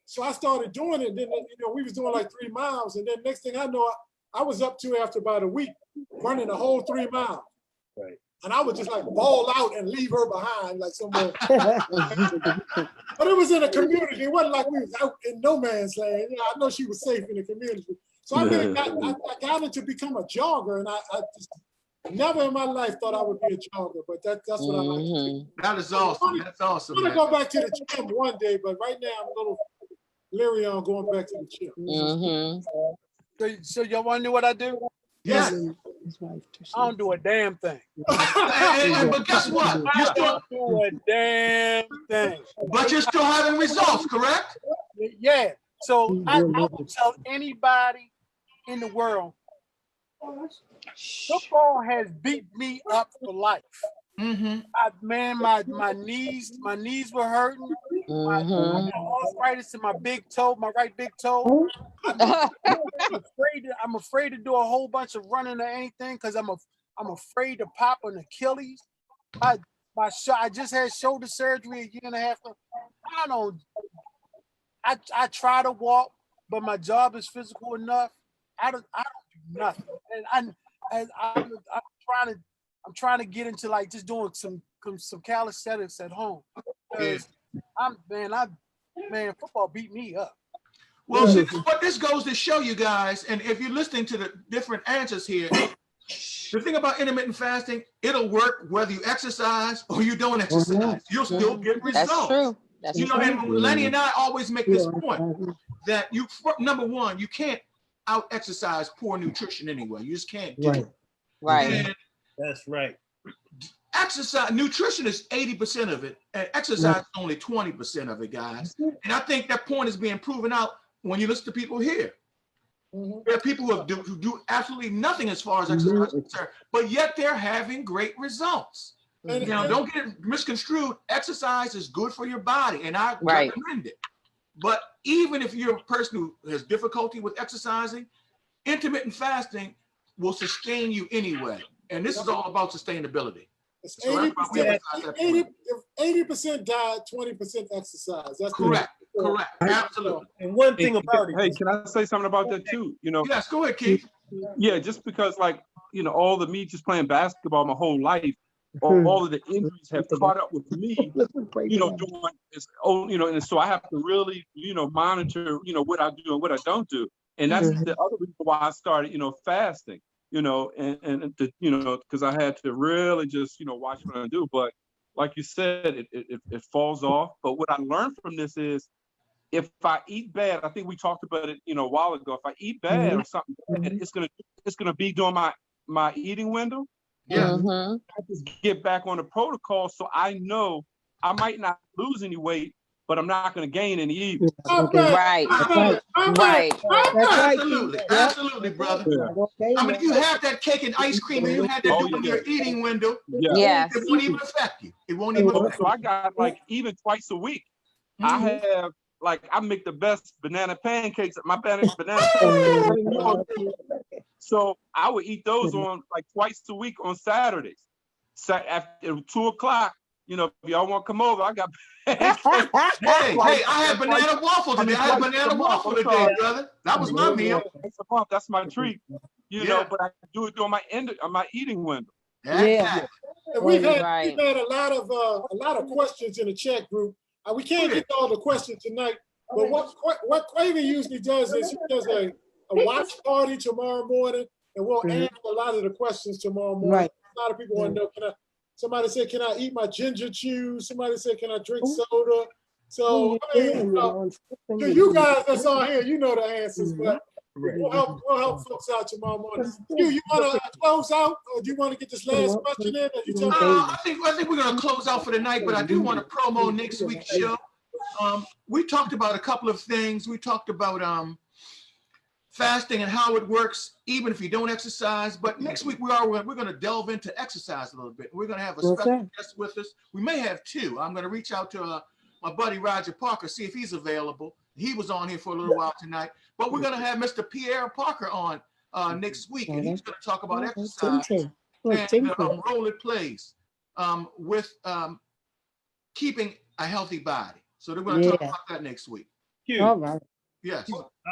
so I started doing it. Then, we was doing like 3 miles. And then next thing I know, I was up to after about a week running the whole 3 miles. Right. And I would just like ball out and leave her behind like somewhere. But it was in a community. It wasn't like we was out in no man's land. I know she was safe in the community. So I got into become a jogger, and I Never in my life thought I would be a jogger, but that's what I like to do. That is awesome. That's awesome. I'm Man. gonna go back to the gym one day, but right now I'm a little leery on going back to the gym. So y'all want to know what I do? Yes. I don't do a damn thing. But guess what? You I still don't do a damn thing. But you're still having results, correct? Yeah. So I will tell anybody in the world, football has beat me up for life. My knees were hurting. My arthritis in my big toe, my right big toe. I'm afraid to do a whole bunch of running or anything because I'm afraid to pop an Achilles. I just had shoulder surgery a year and a half ago. I try to walk, but my job is physical enough. I don't do nothing, and I'm trying to get into like just doing some calisthenics at home. Football beat me up. Well, see, what this goes to show you guys, and if you're listening to the different answers here, the thing about intermittent fasting, it'll work whether you exercise or you don't exercise. You'll still get results. That's true. That's true. And Lenny and I always make this point that number one, you can't out-exercise poor nutrition anyway. You just can't do it. Right. And that's right. Exercise, nutrition is 80% of it, and exercise is only 20% of it, guys. And I think that point is being proven out when you listen to people here. There are people who do absolutely nothing as far as exercise is concerned, but yet they're having great results. Now, don't get it misconstrued. Exercise is good for your body, and I recommend it. But even if you're a person who has difficulty with exercising, intermittent fasting will sustain you anyway. And this is all about sustainability. It's So 80% diet, 20% exercise. That's correct. Correct. Absolutely. And one thing about it. Hey, can I say something about that too? Yes, go ahead, Keith. Yeah, just because all of me just playing basketball my whole life, all of the injuries have caught up with me, doing this, and so I have to really, monitor, what I do and what I don't do. And that's the other reason why I started, fasting, because I had to really just, watch what I do. But like you said, it falls off. But what I learned from this is, if I eat bad, I think we talked about it, a while ago. If I eat bad or something bad, it's gonna be during my eating window. Yeah. I just get back on the protocol, so I know I might not lose any weight, but I'm not gonna gain any either. Right. Absolutely, brother. I mean, if you have that cake and ice cream and you had that during your eating window, it won't even affect you. It won't even affect you. So I got even twice a week. I have I make the best banana pancakes at my banana pancakes. So I would eat those on twice a week on Saturdays. So after 2 o'clock, if y'all want to come over, I got pancakes. Hey, I had banana waffle today. I had banana waffle today, brother. That was my meal. That's my treat. But I do it during my eating window. Yeah. And we've had a lot of questions in the chat group. We can't get to all the questions tonight, but what Quavy usually does is he does a watch party tomorrow morning, and we'll answer a lot of the questions tomorrow morning. A lot of people want to know, somebody said, can I eat my ginger chews? Somebody said, can I drink soda? So, you guys that's on here, you know the answers, but we'll help folks out tomorrow morning. You want to close out, or do you want to get this last question in? I think we're going to close out for the night, but I do want to promo next week's show. We talked about a couple of things. We talked about fasting and how it works, even if you don't exercise. But next week we're going to delve into exercise a little bit. We're going to have a special guest with us. We may have two. I'm going to reach out to my buddy Roger Parker, see if he's available. He was on here for a little while tonight. But we're going to have Mr. Pierre Parker on next week, and he's going to talk about exercise and role it plays with keeping a healthy body. So they're going to talk about that next week. All right. Yes.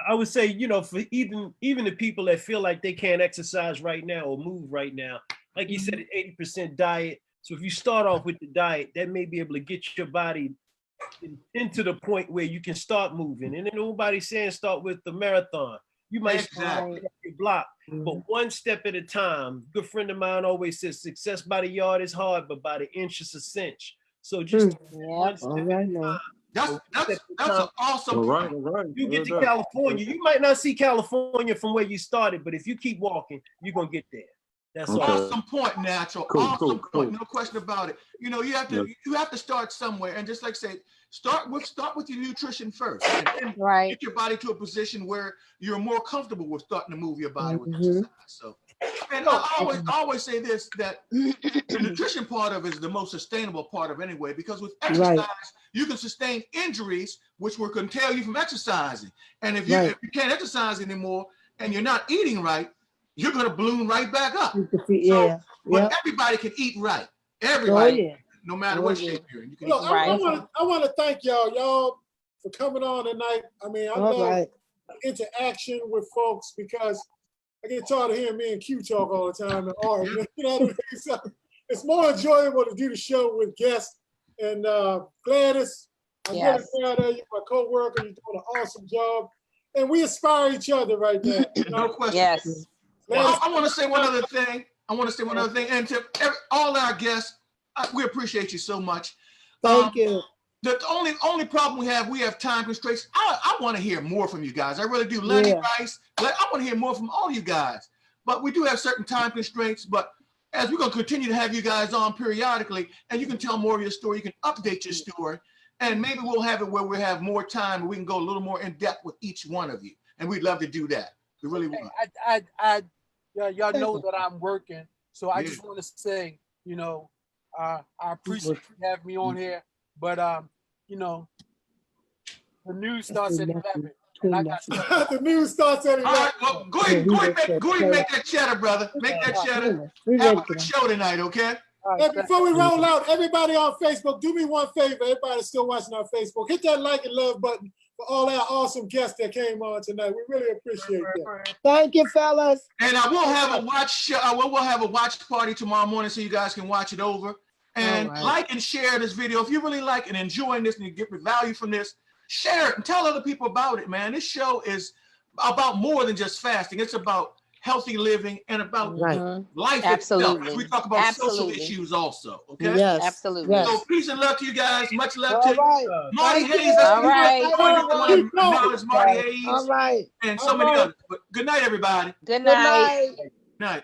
I would say, for even the people that feel like they can't exercise right now or move right now, like you said, 80% diet. So if you start off with the diet, that may be able to get your body into the point where you can start moving. And then nobody's saying start with the marathon. You might Exactly. your block, but one step at a time. Good friend of mine always says, "Success by the yard is hard, but by the inch is a cinch." So just one step at a time. That's an awesome. All right. You get to California. You might not see California from where you started, but if you keep walking, you're gonna get there. That's all. Awesome point, Natural. Cool, awesome cool. point. No question about it. You know, you have to start somewhere, and just like say, start with your nutrition first, and then get your body to a position where you're more comfortable with starting to move your body with exercise. So, and I always say this, that the nutrition part of it is the most sustainable part of anyway, because with exercise you can sustain injuries which will curtail you from exercising, and if you can't exercise anymore and you're not eating right, you're going to balloon right back up. But everybody can eat right. Everybody, no matter what shape you're in. You can Look, I want to thank y'all for coming on tonight. I mean, I love interaction with folks because I get tired of hearing me and Q talk all the time and Art. You know what I mean? So it's more enjoyable to do the show with guests. And Gladys, I'm really proud of you, my co-worker. You're doing an awesome job. And we inspire each other right there. You know? No question. Yes. Well, I want to say one other thing. And to all our guests, we appreciate you so much. Thank you. The only problem we have time constraints. I want to hear more from you guys. I really do. Lenny Rice, I want to hear more from all you guys. But we do have certain time constraints. But as we're going to continue to have you guys on periodically, and you can tell more of your story, you can update your story, and maybe we'll have it where we have more time and we can go a little more in depth with each one of you. And we'd love to do that. We really want. Y'all know that I'm working, so I just want to say, you know, I appreciate you having me on here, but you know, the news starts at 11. And I got the news starts at 11. All right, well, go ahead and make that cheddar, brother. Make that cheddar. Have a good show tonight, okay? Hey, before we roll out, everybody on Facebook, do me one favor. Everybody still watching on Facebook, hit that like and love button for all our awesome guests that came on tonight. We really appreciate that. Thank you, fellas. And I will have a watch. We'll have a watch party tomorrow morning so you guys can watch it over. And like and share this video if you really like and enjoying this and you get value from this. Share it and tell other people about it, man. This show is about more than just fasting. It's about healthy living and about life itself. We talk about social issues also. Okay. Yes. Absolutely. Yes. So peace and love to you guys. Much love to you. Marty Thank Hayes. you. All right. Marty Hayes. All right. And so many others. But good night, everybody. Good night. Night.